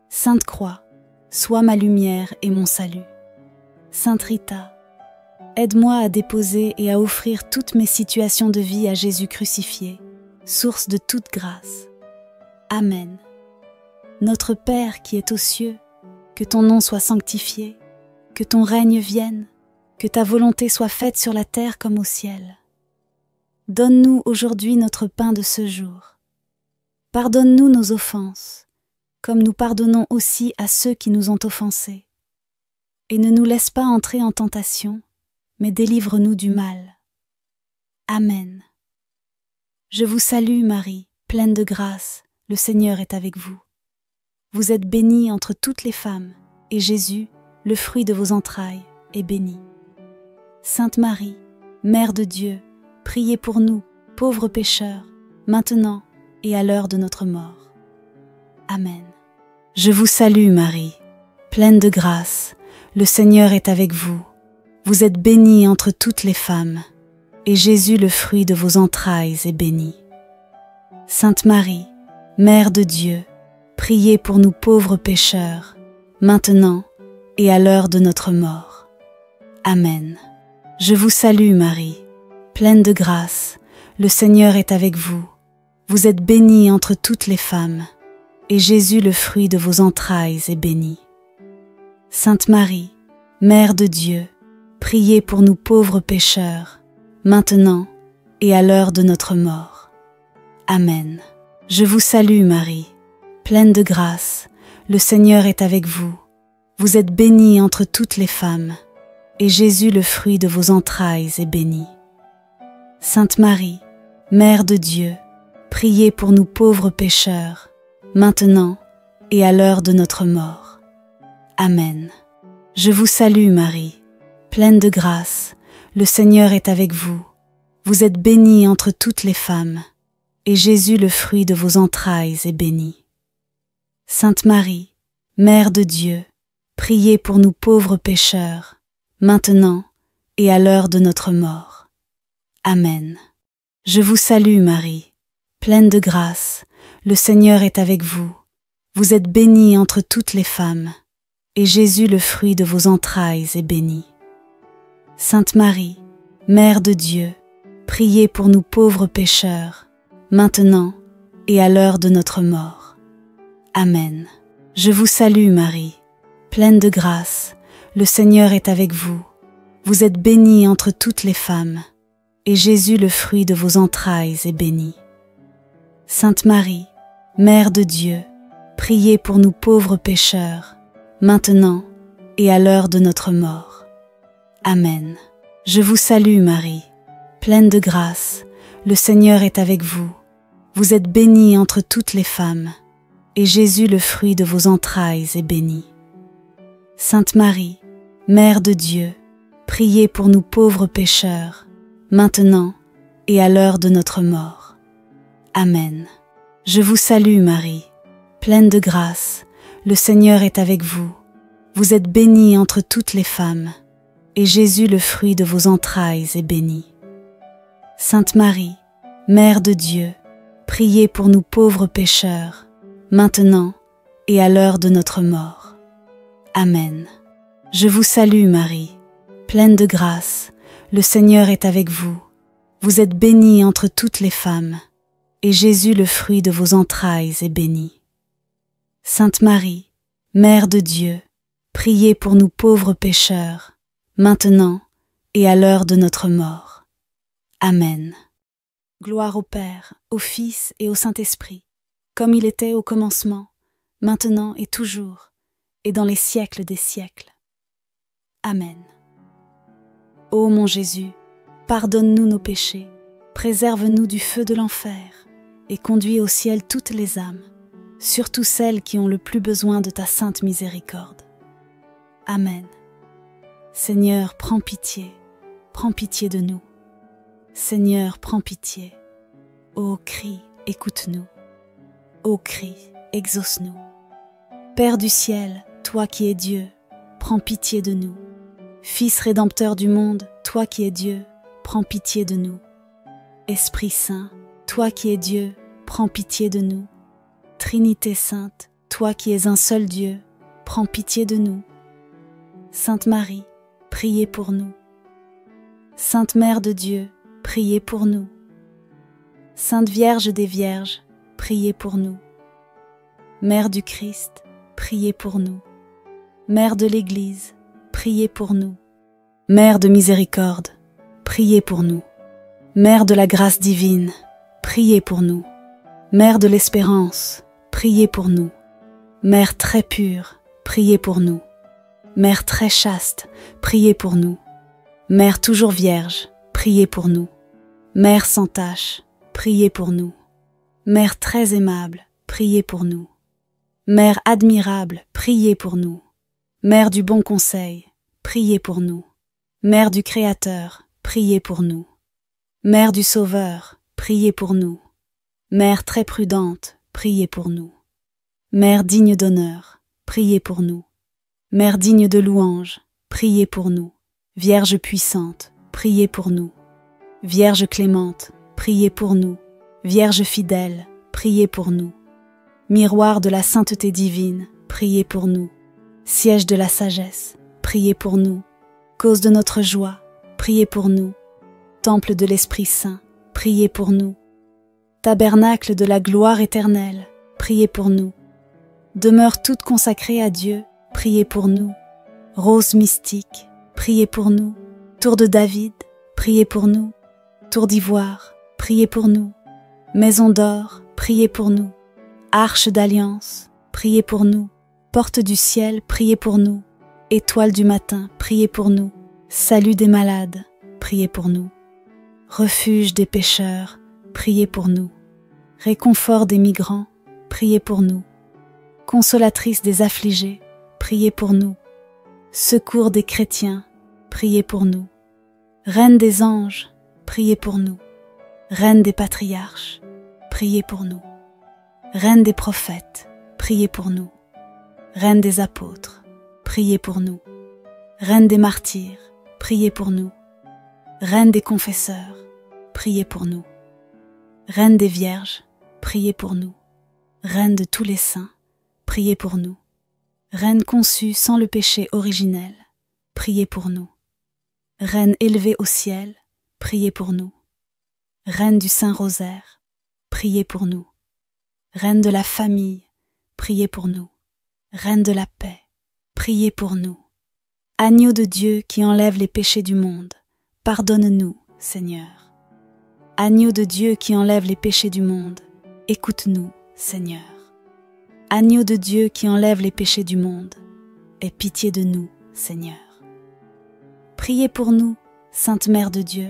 Sainte Croix, sois ma lumière et mon salut. Sainte Rita, aide-moi à déposer et à offrir toutes mes situations de vie à Jésus crucifié, source de toute grâce. Amen. Notre Père qui es aux cieux, que ton nom soit sanctifié, que ton règne vienne, que ta volonté soit faite sur la terre comme au ciel. Donne-nous aujourd'hui notre pain de ce jour. Pardonne-nous nos offenses, comme nous pardonnons aussi à ceux qui nous ont offensés. Et ne nous laisse pas entrer en tentation, mais délivre-nous du mal. Amen. Je vous salue Marie, pleine de grâce, le Seigneur est avec vous. Vous êtes bénie entre toutes les femmes, et Jésus, le fruit de vos entrailles, est béni. Sainte Marie, Mère de Dieu, priez pour nous, pauvres pécheurs, maintenant et à l'heure de notre mort. Amen. Je vous salue Marie, pleine de grâce, le Seigneur est avec vous. Vous êtes bénie entre toutes les femmes, et Jésus, le fruit de vos entrailles, est béni. Sainte Marie, Mère de Dieu, priez pour nous pauvres pécheurs, maintenant et à l'heure de notre mort. Amen. Je vous salue Marie, pleine de grâce, le Seigneur est avec vous. Vous êtes bénie entre toutes les femmes, et Jésus, le fruit de vos entrailles, est béni. Sainte Marie, Mère de Dieu, priez pour nous pauvres pécheurs, maintenant et à l'heure de notre mort. Amen. Je vous salue Marie, pleine de grâce, le Seigneur est avec vous. Vous êtes bénie entre toutes les femmes, et Jésus, le fruit de vos entrailles, est béni. Sainte Marie, Mère de Dieu, priez pour nous pauvres pécheurs, maintenant et à l'heure de notre mort. Amen. Je vous salue Marie, pleine de grâce, le Seigneur est avec vous. Vous êtes bénie entre toutes les femmes, et Jésus, le fruit de vos entrailles, est béni. Sainte Marie, Mère de Dieu, priez pour nous pauvres pécheurs, maintenant et à l'heure de notre mort. Amen. Je vous salue Marie, pleine de grâce, le Seigneur est avec vous. Vous êtes bénie entre toutes les femmes, et Jésus, le fruit de vos entrailles, est béni. Sainte Marie, Mère de Dieu, priez pour nous pauvres pécheurs, maintenant et à l'heure de notre mort. Amen. Je vous salue Marie, pleine de grâce, le Seigneur est avec vous. Vous êtes bénie entre toutes les femmes, et Jésus, le fruit de vos entrailles, est béni. Sainte Marie, Mère de Dieu, priez pour nous pauvres pécheurs, maintenant et à l'heure de notre mort. Amen. Je vous salue Marie, pleine de grâce, le Seigneur est avec vous. Vous êtes bénie entre toutes les femmes, et Jésus, le fruit de vos entrailles, est béni. Sainte Marie, Mère de Dieu, priez pour nous pauvres pécheurs, maintenant et à l'heure de notre mort. Amen. Je vous salue Marie, pleine de grâce, le Seigneur est avec vous. Vous êtes bénie entre toutes les femmes, et Jésus, le fruit de vos entrailles, est béni. Sainte Marie, Mère de Dieu, priez pour nous pauvres pécheurs, maintenant et à l'heure de notre mort. Amen. Je vous salue Marie, pleine de grâce, le Seigneur est avec vous. Vous êtes bénie entre toutes les femmes, et Jésus, le fruit de vos entrailles, est béni. Sainte Marie, Mère de Dieu, priez pour nous pauvres pécheurs, maintenant et à l'heure de notre mort. Amen. Gloire au Père, au Fils et au Saint-Esprit, comme il était au commencement, maintenant et toujours, et dans les siècles des siècles. Amen. Ô mon Jésus, pardonne-nous nos péchés, préserve-nous du feu de l'enfer, et conduis au ciel toutes les âmes, surtout celles qui ont le plus besoin de ta sainte miséricorde. Amen. Seigneur, prends pitié de nous. Seigneur, prends pitié. Ô crie, écoute-nous. Ô crie, exauce-nous. Père du ciel, toi qui es Dieu, prends pitié de nous. Fils rédempteur du monde, toi qui es Dieu, prends pitié de nous. Esprit Saint, toi qui es Dieu, prends pitié de nous. Trinité Sainte, toi qui es un seul Dieu, prends pitié de nous. Sainte Marie, priez pour nous. Sainte Mère de Dieu, priez pour nous. Sainte Vierge des Vierges, priez pour nous. Mère du Christ, priez pour nous. Mère de l'Église, priez pour nous. Mère de miséricorde, priez pour nous. Mère de la grâce divine, priez pour nous. Mère de l'espérance, priez pour nous. Mère très pure, priez pour nous. Mère très chaste, priez pour nous. Mère toujours vierge, priez pour nous. Mère sans tache, priez pour nous. Mère très aimable, priez pour nous. Mère admirable, priez pour nous. Mère du bon conseil, priez pour nous. Mère du Créateur, priez pour nous. Mère du Sauveur, priez pour nous. Mère très prudente, priez pour nous. Mère digne d'honneur, priez pour nous. Mère digne de louange, priez pour nous. Vierge puissante, priez pour nous. Vierge clémente, priez pour nous. Vierge fidèle, priez pour nous. Miroir de la sainteté divine, priez pour nous. Siège de la sagesse, priez pour nous. Cause de notre joie, priez pour nous. Temple de l'Esprit Saint, priez pour nous. Tabernacle de la gloire éternelle, priez pour nous. Demeure toute consacrée à Dieu, priez pour nous. Rose mystique, priez pour nous. Tour de David, priez pour nous. Tour d'ivoire, priez pour nous. Maison d'or, priez pour nous. Arche d'alliance, priez pour nous. Porte du ciel, priez pour nous. Étoile du matin, priez pour nous. Salut des malades, priez pour nous. Refuge des pécheurs, priez pour nous. Réconfort des migrants, priez pour nous. Consolatrice des affligés, priez pour nous. Secours des chrétiens, priez pour nous. Reine des anges, priez pour nous. Reine des patriarches, priez pour nous. Reine des prophètes, priez pour nous. Reine des apôtres, priez pour nous. Reine des martyrs, priez pour nous. Reine des confesseurs, priez pour nous. Reine des vierges, priez pour nous. Reine de tous les saints, priez pour nous. Reine conçue sans le péché originel, priez pour nous. Reine élevée au ciel, priez pour nous. Reine du Saint-Rosaire, priez pour nous. Reine de la famille, priez pour nous. Reine de la paix, priez pour nous. Agneau de Dieu qui enlève les péchés du monde, pardonne-nous, Seigneur. Agneau de Dieu qui enlève les péchés du monde, écoute-nous, Seigneur. Agneau de Dieu qui enlève les péchés du monde, aie pitié de nous, Seigneur. Priez pour nous, Sainte Mère de Dieu,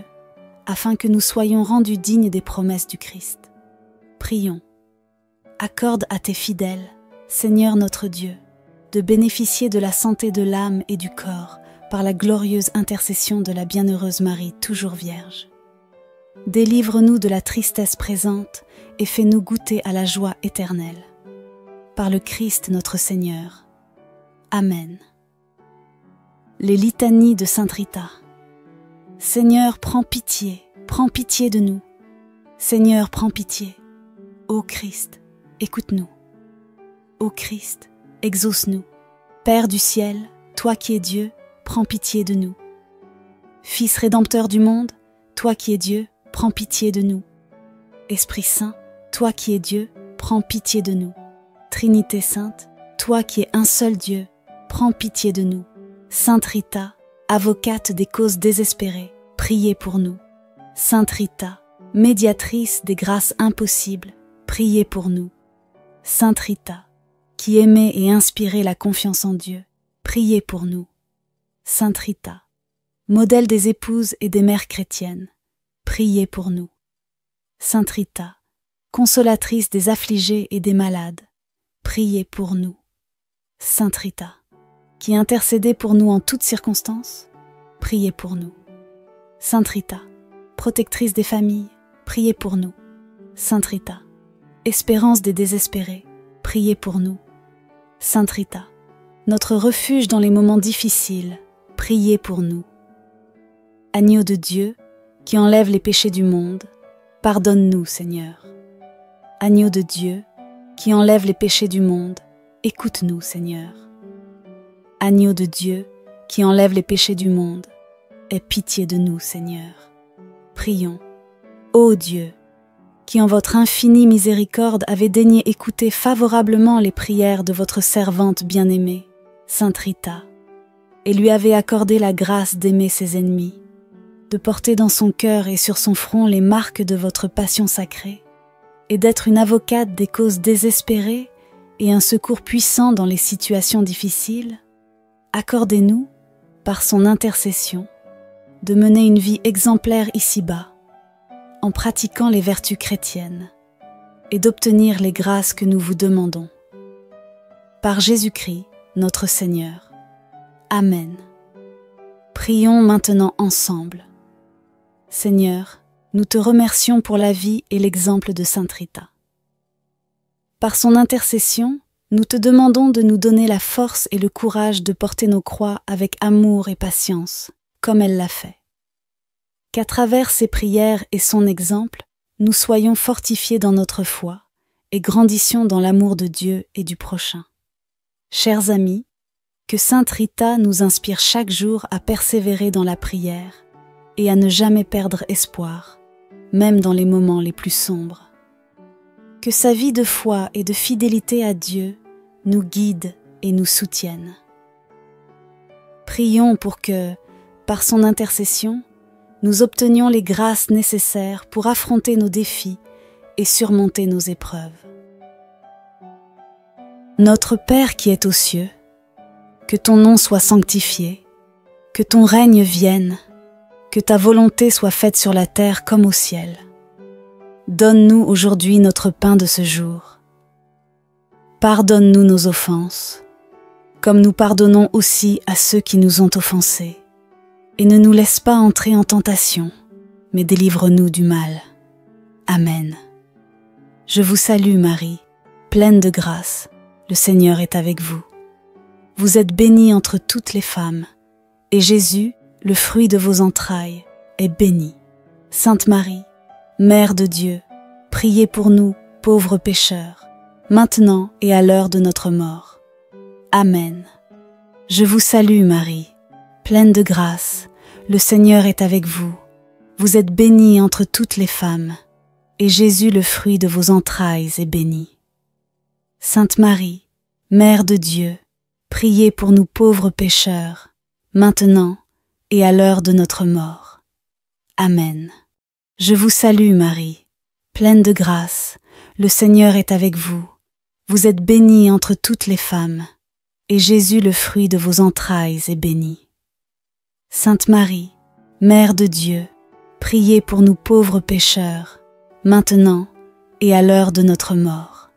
afin que nous soyons rendus dignes des promesses du Christ. Prions. Accorde à tes fidèles, Seigneur notre Dieu, de bénéficier de la santé de l'âme et du corps par la glorieuse intercession de la bienheureuse Marie, toujours Vierge. Délivre-nous de la tristesse présente et fais-nous goûter à la joie éternelle. Par le Christ notre Seigneur. Amen. Les litanies de Sainte Rita. Seigneur, prends pitié de nous. Seigneur, prends pitié. Ô Christ, écoute-nous. Ô Christ, exauce-nous. Père du ciel, toi qui es Dieu, prends pitié de nous. Fils rédempteur du monde, toi qui es Dieu, prends pitié de nous. Esprit Saint, toi qui es Dieu, prends pitié de nous. Trinité Sainte, toi qui es un seul Dieu, prends pitié de nous. Sainte Rita, avocate des causes désespérées, priez pour nous. Sainte Rita, médiatrice des grâces impossibles, priez pour nous. Sainte Rita, qui aimait et inspirait la confiance en Dieu, priez pour nous. Sainte Rita, modèle des épouses et des mères chrétiennes, priez pour nous. Sainte Rita, consolatrice des affligés et des malades, priez pour nous. Sainte Rita, qui intercédez pour nous en toutes circonstances, priez pour nous. Sainte Rita, protectrice des familles, priez pour nous. Sainte Rita, espérance des désespérés, priez pour nous. Sainte Rita, notre refuge dans les moments difficiles, priez pour nous. Agneau de Dieu, qui enlève les péchés du monde, pardonne-nous, Seigneur. Agneau de Dieu, qui enlève les péchés du monde, écoute-nous, Seigneur. Agneau de Dieu, qui enlève les péchés du monde, aie pitié de nous, Seigneur. Prions. Ô Dieu, qui en votre infinie miséricorde avez daigné écouter favorablement les prières de votre servante bien-aimée, Sainte Rita, et lui avez accordé la grâce d'aimer ses ennemis, de porter dans son cœur et sur son front les marques de votre passion sacrée, et d'être une avocate des causes désespérées et un secours puissant dans les situations difficiles, accordez-nous, par son intercession, de mener une vie exemplaire ici-bas, en pratiquant les vertus chrétiennes, et d'obtenir les grâces que nous vous demandons. Par Jésus-Christ, notre Seigneur. Amen. Prions maintenant ensemble. Seigneur, nous te remercions pour la vie et l'exemple de Sainte Rita. Par son intercession, nous te demandons de nous donner la force et le courage de porter nos croix avec amour et patience, comme elle l'a fait. Qu'à travers ses prières et son exemple, nous soyons fortifiés dans notre foi et grandissions dans l'amour de Dieu et du prochain. Chers amis, que Sainte Rita nous inspire chaque jour à persévérer dans la prière et à ne jamais perdre espoir, même dans les moments les plus sombres. Que sa vie de foi et de fidélité à Dieu nous guide et nous soutienne. Prions pour que, par son intercession, nous obtenions les grâces nécessaires pour affronter nos défis et surmonter nos épreuves. Notre Père qui es aux cieux, que ton nom soit sanctifié, que ton règne vienne, que ta volonté soit faite sur la terre comme au ciel. Donne-nous aujourd'hui notre pain de ce jour. Pardonne-nous nos offenses, comme nous pardonnons aussi à ceux qui nous ont offensés. Et ne nous laisse pas entrer en tentation, mais délivre-nous du mal. Amen. Je vous salue Marie, pleine de grâce, le Seigneur est avec vous. Vous êtes bénie entre toutes les femmes, et Jésus, le fruit de vos entrailles, est béni. Sainte Marie, Mère de Dieu, priez pour nous, pauvres pécheurs, maintenant et à l'heure de notre mort. Amen. Je vous salue Marie, pleine de grâce, le Seigneur est avec vous. Vous êtes bénie entre toutes les femmes, et Jésus, le fruit de vos entrailles, est béni. Sainte Marie, Mère de Dieu, priez pour nous pauvres pécheurs, maintenant et à l'heure de notre mort. Amen. Je vous salue Marie, pleine de grâce, le Seigneur est avec vous. Vous êtes bénie entre toutes les femmes, et Jésus, le fruit de vos entrailles, est béni. Sainte Marie, Mère de Dieu, priez pour nous pauvres pécheurs, maintenant et à l'heure de notre mort.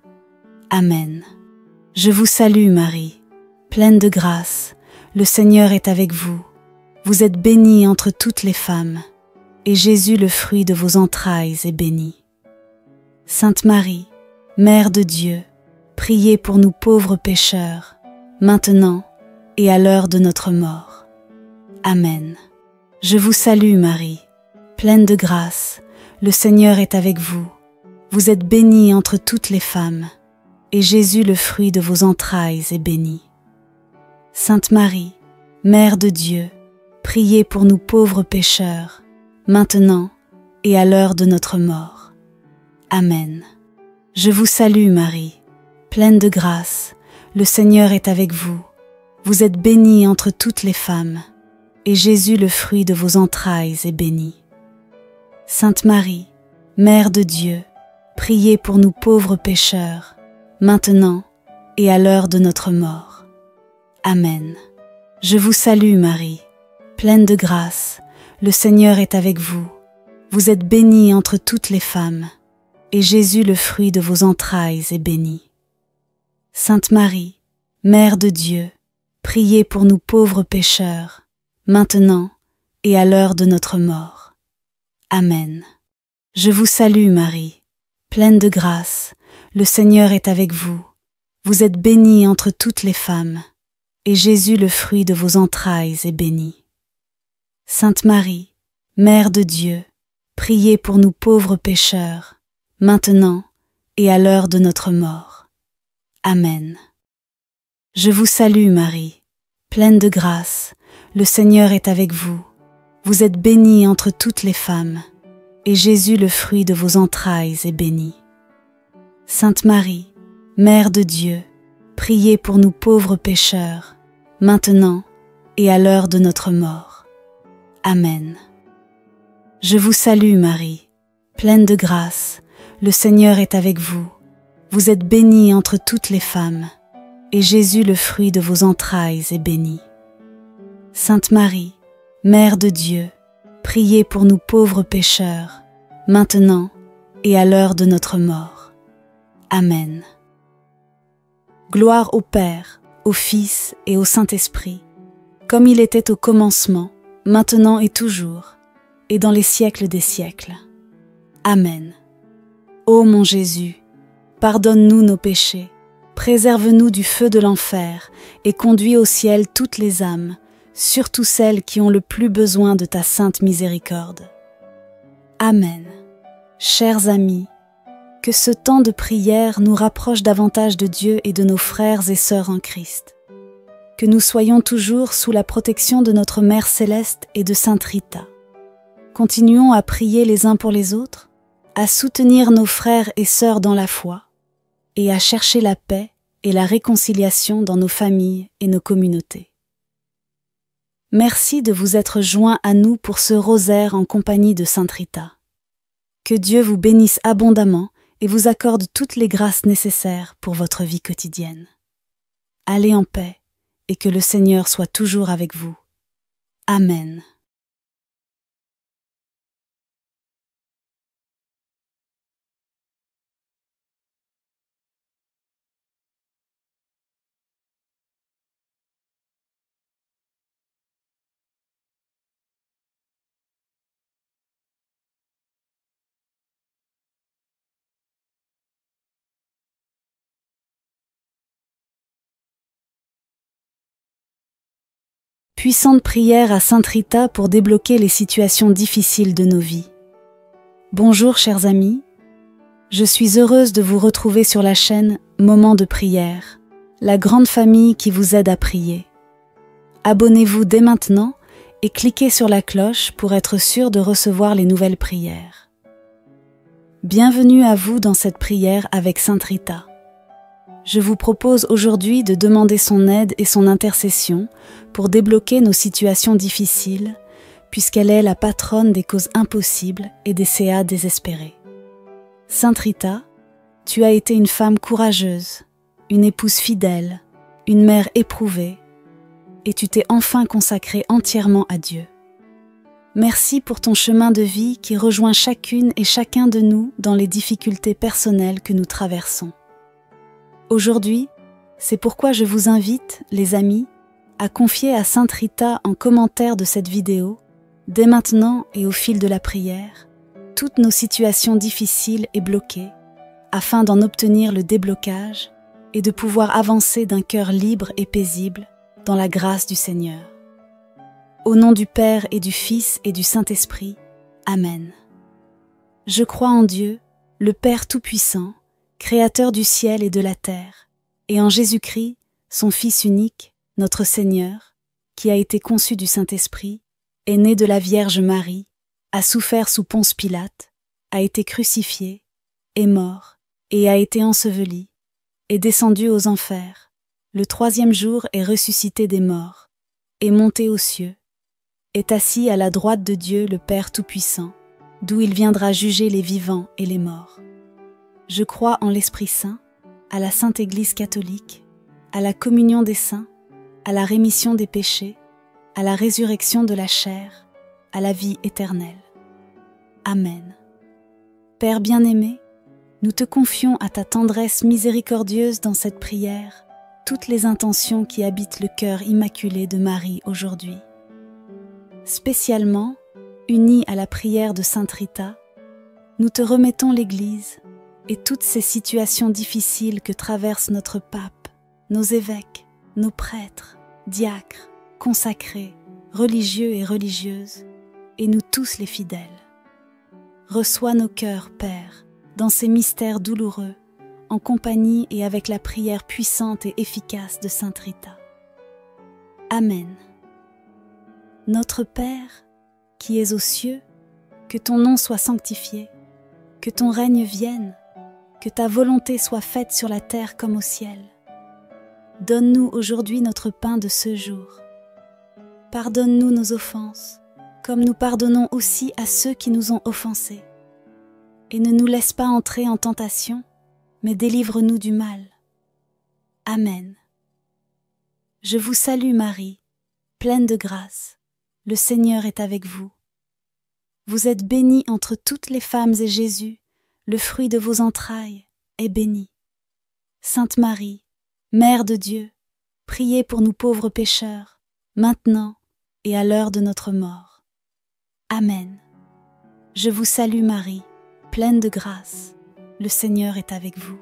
Amen. Je vous salue Marie, pleine de grâce, le Seigneur est avec vous. Vous êtes bénie entre toutes les femmes, et Jésus, le fruit de vos entrailles, est béni. Sainte Marie, Mère de Dieu, priez pour nous pauvres pécheurs, maintenant et à l'heure de notre mort. Amen. Je vous salue Marie, pleine de grâce, le Seigneur est avec vous. Vous êtes bénie entre toutes les femmes, et Jésus, le fruit de vos entrailles, est béni. Sainte Marie, Mère de Dieu, priez pour nous pauvres pécheurs, maintenant et à l'heure de notre mort. Amen. Je vous salue Marie, pleine de grâce, le Seigneur est avec vous. Vous êtes bénie entre toutes les femmes, et Jésus, le fruit de vos entrailles, est béni. Sainte Marie, Mère de Dieu, priez pour nous pauvres pécheurs, maintenant et à l'heure de notre mort. Amen. Je vous salue Marie, pleine de grâce, le Seigneur est avec vous. Vous êtes bénie entre toutes les femmes, et Jésus, le fruit de vos entrailles, est béni. Sainte Marie, Mère de Dieu, priez pour nous pauvres pécheurs, maintenant et à l'heure de notre mort. Amen. Je vous salue Marie, pleine de grâce, le Seigneur est avec vous. Vous êtes bénie entre toutes les femmes, et Jésus, le fruit de vos entrailles, est béni. Sainte Marie, Mère de Dieu, priez pour nous pauvres pécheurs, maintenant et à l'heure de notre mort. Amen. Je vous salue Marie, pleine de grâce, le Seigneur est avec vous. Vous êtes bénie entre toutes les femmes, et Jésus, le fruit de vos entrailles, est béni. Sainte Marie, Mère de Dieu, priez pour nous pauvres pécheurs, maintenant et à l'heure de notre mort. Amen. Je vous salue Marie, pleine de grâce, le Seigneur est avec vous. Vous êtes bénie entre toutes les femmes, et Jésus, le fruit de vos entrailles, est béni. Sainte Marie, Mère de Dieu, priez pour nous pauvres pécheurs, maintenant et à l'heure de notre mort. Amen. Gloire au Père, au Fils et au Saint-Esprit, comme il était au commencement, maintenant et toujours, et dans les siècles des siècles. Amen. Ô mon Jésus, pardonne-nous nos péchés, préserve-nous du feu de l'enfer et conduis au ciel toutes les âmes, surtout celles qui ont le plus besoin de ta sainte miséricorde. Amen. Chers amis, que ce temps de prière nous rapproche davantage de Dieu et de nos frères et sœurs en Christ. Que nous soyons toujours sous la protection de notre Mère Céleste et de Sainte Rita. Continuons à prier les uns pour les autres, à soutenir nos frères et sœurs dans la foi, et à chercher la paix et la réconciliation dans nos familles et nos communautés. Merci de vous être joints à nous pour ce rosaire en compagnie de Sainte Rita. Que Dieu vous bénisse abondamment et vous accorde toutes les grâces nécessaires pour votre vie quotidienne. Allez en paix et que le Seigneur soit toujours avec vous. Amen. Puissante prière à Sainte Rita pour débloquer les situations difficiles de nos vies. Bonjour chers amis, je suis heureuse de vous retrouver sur la chaîne Moment de prière, la grande famille qui vous aide à prier. Abonnez-vous dès maintenant et cliquez sur la cloche pour être sûr de recevoir les nouvelles prières. Bienvenue à vous dans cette prière avec Sainte Rita. Je vous propose aujourd'hui de demander son aide et son intercession pour débloquer nos situations difficiles, puisqu'elle est la patronne des causes impossibles et des CA désespérés. Sainte Rita, tu as été une femme courageuse, une épouse fidèle, une mère éprouvée, et tu t'es enfin consacrée entièrement à Dieu. Merci pour ton chemin de vie qui rejoint chacune et chacun de nous dans les difficultés personnelles que nous traversons. Aujourd'hui, c'est pourquoi je vous invite, les amis, à confier à Sainte Rita en commentaire de cette vidéo, dès maintenant et au fil de la prière, toutes nos situations difficiles et bloquées, afin d'en obtenir le déblocage et de pouvoir avancer d'un cœur libre et paisible dans la grâce du Seigneur. Au nom du Père et du Fils et du Saint-Esprit, Amen. Je crois en Dieu, le Père Tout-Puissant, Créateur du ciel et de la terre, et en Jésus-Christ, son Fils unique, notre Seigneur, qui a été conçu du Saint-Esprit, est né de la Vierge Marie, a souffert sous Ponce Pilate, a été crucifié, est mort, et a été enseveli, est descendu aux enfers, le troisième jour est ressuscité des morts, est monté aux cieux, est assis à la droite de Dieu le Père Tout-Puissant, d'où il viendra juger les vivants et les morts. Je crois en l'Esprit Saint, à la Sainte Église catholique, à la communion des saints, à la rémission des péchés, à la résurrection de la chair, à la vie éternelle. Amen. Père bien-aimé, nous te confions à ta tendresse miséricordieuse dans cette prière toutes les intentions qui habitent le cœur immaculé de Marie aujourd'hui. Spécialement, unis à la prière de Sainte Rita, nous te remettons l'Église et toutes ces situations difficiles que traverse notre pape, nos évêques, nos prêtres, diacres, consacrés, religieux et religieuses, et nous tous les fidèles. Reçois nos cœurs, Père, dans ces mystères douloureux, en compagnie et avec la prière puissante et efficace de Sainte Rita. Amen. Notre Père, qui es aux cieux, que ton nom soit sanctifié, que ton règne vienne, que ta volonté soit faite sur la terre comme au ciel. Donne-nous aujourd'hui notre pain de ce jour. Pardonne-nous nos offenses, comme nous pardonnons aussi à ceux qui nous ont offensés. Et ne nous laisse pas entrer en tentation, mais délivre-nous du mal. Amen. Je vous salue Marie, pleine de grâce, le Seigneur est avec vous. Vous êtes bénie entre toutes les femmes et Jésus, le fruit de vos entrailles, est béni. Sainte Marie, Mère de Dieu, priez pour nous pauvres pécheurs, maintenant et à l'heure de notre mort. Amen. Je vous salue Marie, pleine de grâce, le Seigneur est avec vous.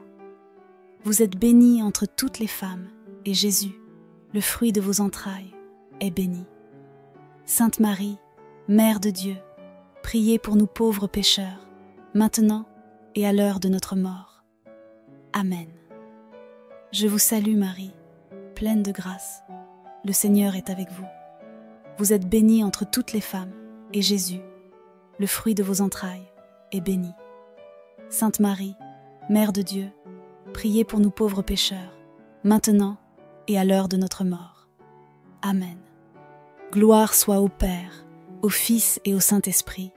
Vous êtes bénie entre toutes les femmes, et Jésus, le fruit de vos entrailles, est béni. Sainte Marie, Mère de Dieu, priez pour nous pauvres pécheurs, maintenant et à l'heure de notre mort. Amen. Je vous salue Marie, pleine de grâce, le Seigneur est avec vous. Vous êtes bénie entre toutes les femmes, et Jésus, le fruit de vos entrailles, est béni. Sainte Marie, Mère de Dieu, priez pour nous pauvres pécheurs, maintenant et à l'heure de notre mort. Amen. Gloire soit au Père, au Fils et au Saint-Esprit,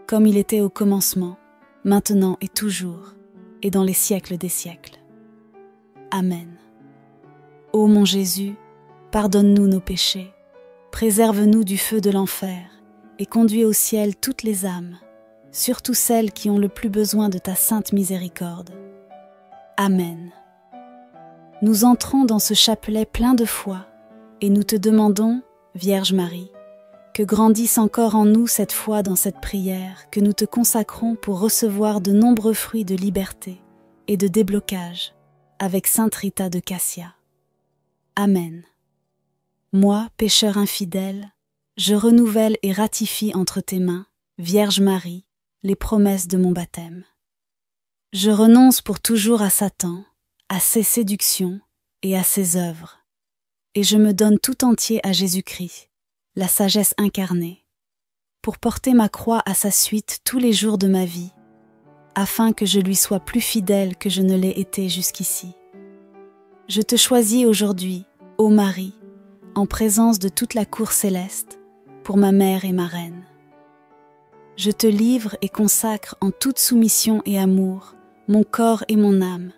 comme il était au commencement, maintenant et toujours, et dans les siècles des siècles. Amen. Ô mon Jésus, pardonne-nous nos péchés, préserve-nous du feu de l'enfer, et conduis au ciel toutes les âmes, surtout celles qui ont le plus besoin de ta sainte miséricorde. Amen. Nous entrons dans ce chapelet plein de foi, et nous te demandons, Vierge Marie, que grandisse encore en nous cette foi dans cette prière que nous te consacrons pour recevoir de nombreux fruits de liberté et de déblocage avec Sainte Rita de Cassia. Amen. Moi, pécheur infidèle, je renouvelle et ratifie entre tes mains, Vierge Marie, les promesses de mon baptême. Je renonce pour toujours à Satan, à ses séductions et à ses œuvres, et je me donne tout entier à Jésus-Christ, la sagesse incarnée, pour porter ma croix à sa suite tous les jours de ma vie, afin que je lui sois plus fidèle que je ne l'ai été jusqu'ici. Je te choisis aujourd'hui, ô Marie, en présence de toute la cour céleste, pour ma mère et ma reine. Je te livre et consacre en toute soumission et amour mon corps et mon âme,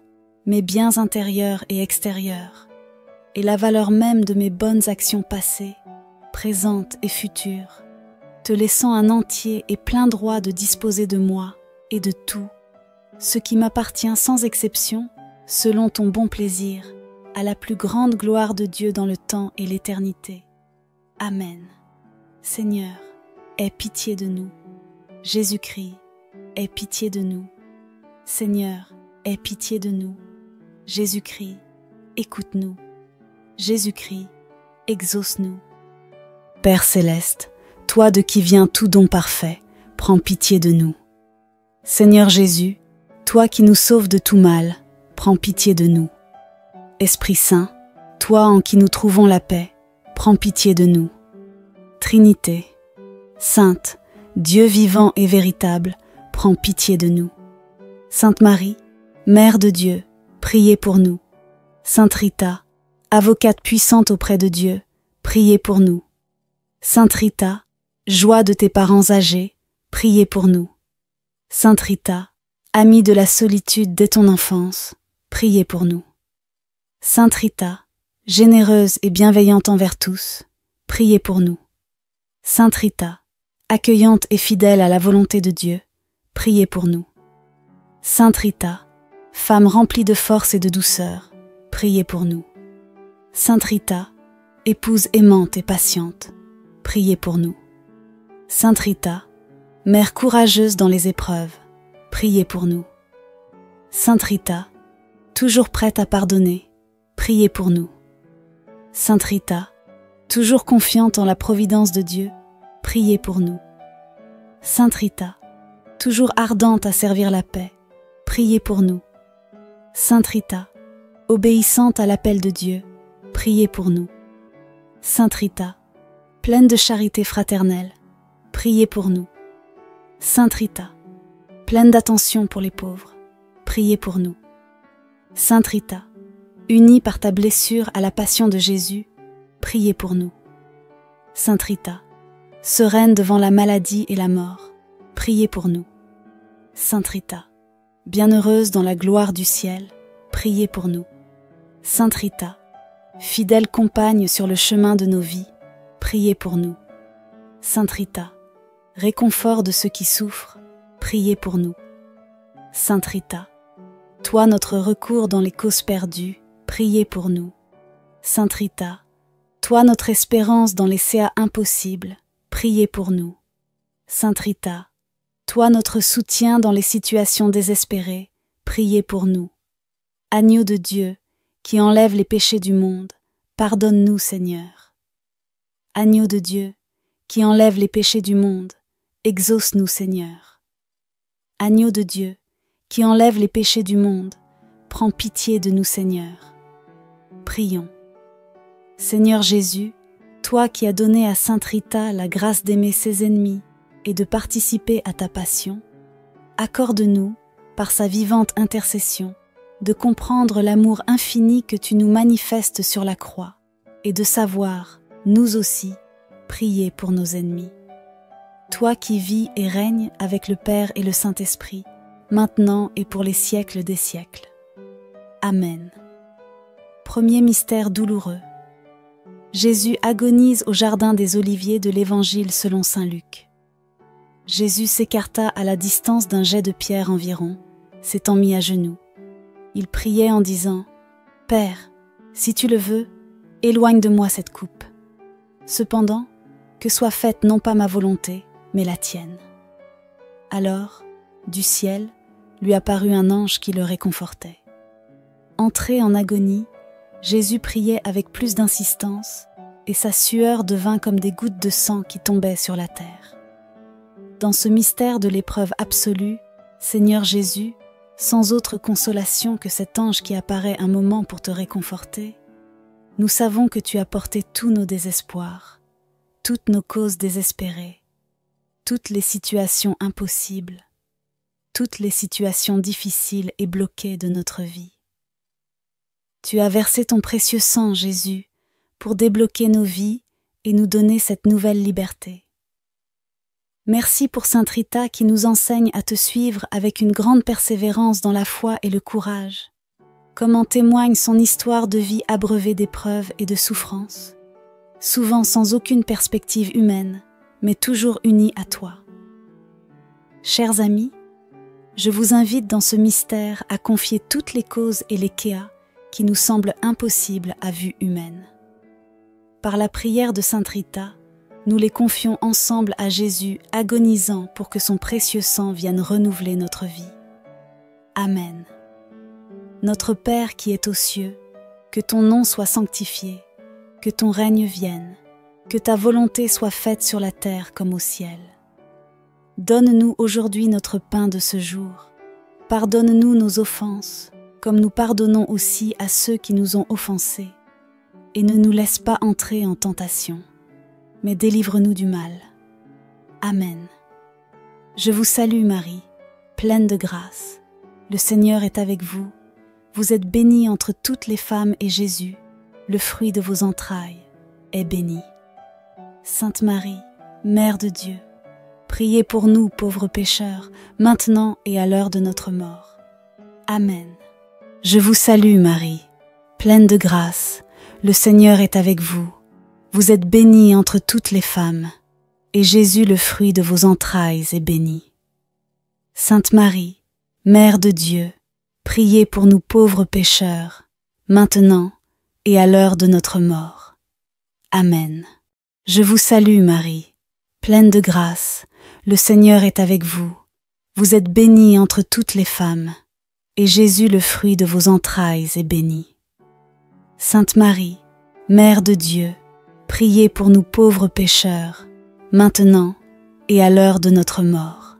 mes biens intérieurs et extérieurs, et la valeur même de mes bonnes actions passées, présentes et futures, te laissant un entier et plein droit de disposer de moi et de tout, ce qui m'appartient sans exception, selon ton bon plaisir, à la plus grande gloire de Dieu dans le temps et l'éternité. Amen. Seigneur, aie pitié de nous. Jésus-Christ, aie pitié de nous. Seigneur, aie pitié de nous. Jésus-Christ, écoute-nous. Jésus-Christ, exauce-nous. Père céleste, toi de qui vient tout don parfait, prends pitié de nous. Seigneur Jésus, toi qui nous sauves de tout mal, prends pitié de nous. Esprit Saint, toi en qui nous trouvons la paix, prends pitié de nous. Trinité, Sainte, Dieu vivant et véritable, prends pitié de nous. Sainte Marie, Mère de Dieu, priez pour nous. Sainte Rita, avocate puissante auprès de Dieu, priez pour nous. Sainte Rita, joie de tes parents âgés, priez pour nous. Sainte Rita, amie de la solitude dès ton enfance, priez pour nous. Sainte Rita, généreuse et bienveillante envers tous, priez pour nous. Sainte Rita, accueillante et fidèle à la volonté de Dieu, priez pour nous. Sainte Rita, femme remplie de force et de douceur, priez pour nous. Sainte Rita, épouse aimante et patiente, priez pour nous. Sainte Rita, mère courageuse dans les épreuves, priez pour nous. Sainte Rita, toujours prête à pardonner, priez pour nous. Sainte Rita, toujours confiante en la providence de Dieu, priez pour nous. Sainte Rita, toujours ardente à servir la paix, priez pour nous. Sainte Rita, obéissante à l'appel de Dieu, priez pour nous. Sainte Rita, pleine de charité fraternelle, priez pour nous. Sainte Rita, pleine d'attention pour les pauvres, priez pour nous. Sainte Rita, unie par ta blessure à la passion de Jésus, priez pour nous. Sainte Rita, sereine devant la maladie et la mort, priez pour nous. Sainte Rita, bienheureuse dans la gloire du ciel, priez pour nous. Sainte Rita, fidèle compagne sur le chemin de nos vies, priez pour nous. Sainte Rita, réconfort de ceux qui souffrent, priez pour nous. Sainte Rita, toi notre recours dans les causes perdues, priez pour nous. Sainte Rita, toi notre espérance dans les CA impossibles, priez pour nous. Sainte Rita, toi notre soutien dans les situations désespérées, priez pour nous. Agneau de Dieu, qui enlève les péchés du monde, pardonne-nous Seigneur. Agneau de Dieu, qui enlève les péchés du monde, exauce-nous Seigneur. Agneau de Dieu, qui enlève les péchés du monde, prends pitié de nous Seigneur. Prions. Seigneur Jésus, toi qui as donné à Sainte Rita la grâce d'aimer ses ennemis et de participer à ta passion, accorde-nous, par sa vivante intercession, de comprendre l'amour infini que tu nous manifestes sur la croix et de savoir, nous aussi, prier pour nos ennemis. Toi qui vis et règnes avec le Père et le Saint-Esprit, maintenant et pour les siècles des siècles. Amen. Premier mystère douloureux. Jésus agonise au jardin des Oliviers de l'Évangile selon saint Luc. Jésus s'écarta à la distance d'un jet de pierre environ, s'étant mis à genoux. Il priait en disant « Père, si tu le veux, éloigne de moi cette coupe. Cependant, que soit faite non pas ma volonté, mais la tienne. » Alors, du ciel, lui apparut un ange qui le réconfortait. Entré en agonie, Jésus priait avec plus d'insistance, et sa sueur devint comme des gouttes de sang qui tombaient sur la terre. Dans ce mystère de l'épreuve absolue, Seigneur Jésus, sans autre consolation que cet ange qui apparaît un moment pour te réconforter, nous savons que tu as porté tous nos désespoirs, toutes nos causes désespérées, toutes les situations impossibles, toutes les situations difficiles et bloquées de notre vie. Tu as versé ton précieux sang, Jésus, pour débloquer nos vies et nous donner cette nouvelle liberté. Merci pour Sainte Rita qui nous enseigne à te suivre avec une grande persévérance dans la foi et le courage, comme en témoigne son histoire de vie abreuvée d'épreuves et de souffrances, souvent sans aucune perspective humaine, mais toujours unie à toi. Chers amis, je vous invite dans ce mystère à confier toutes les causes et les kéas qui nous semblent impossibles à vue humaine. Par la prière de Sainte Rita, nous les confions ensemble à Jésus agonisant pour que son précieux sang vienne renouveler notre vie. Amen. Notre Père qui es aux cieux, que ton nom soit sanctifié, que ton règne vienne, que ta volonté soit faite sur la terre comme au ciel. Donne-nous aujourd'hui notre pain de ce jour. Pardonne-nous nos offenses, comme nous pardonnons aussi à ceux qui nous ont offensés. Et ne nous laisse pas entrer en tentation, mais délivre-nous du mal. Amen. Je vous salue Marie, pleine de grâce. Le Seigneur est avec vous. Vous êtes bénie entre toutes les femmes et Jésus, le fruit de vos entrailles, est béni. Sainte Marie, Mère de Dieu, priez pour nous pauvres pécheurs, maintenant et à l'heure de notre mort. Amen. Je vous salue Marie, pleine de grâce. Le Seigneur est avec vous. Vous êtes bénie entre toutes les femmes, et Jésus, le fruit de vos entrailles, est béni. Sainte Marie, Mère de Dieu, priez pour nous pauvres pécheurs, maintenant et à l'heure de notre mort. Amen. Je vous salue Marie, pleine de grâce, le Seigneur est avec vous. Vous êtes bénie entre toutes les femmes, et Jésus, le fruit de vos entrailles, est béni. Sainte Marie, Mère de Dieu, priez pour nous pauvres pécheurs, maintenant et à l'heure de notre mort.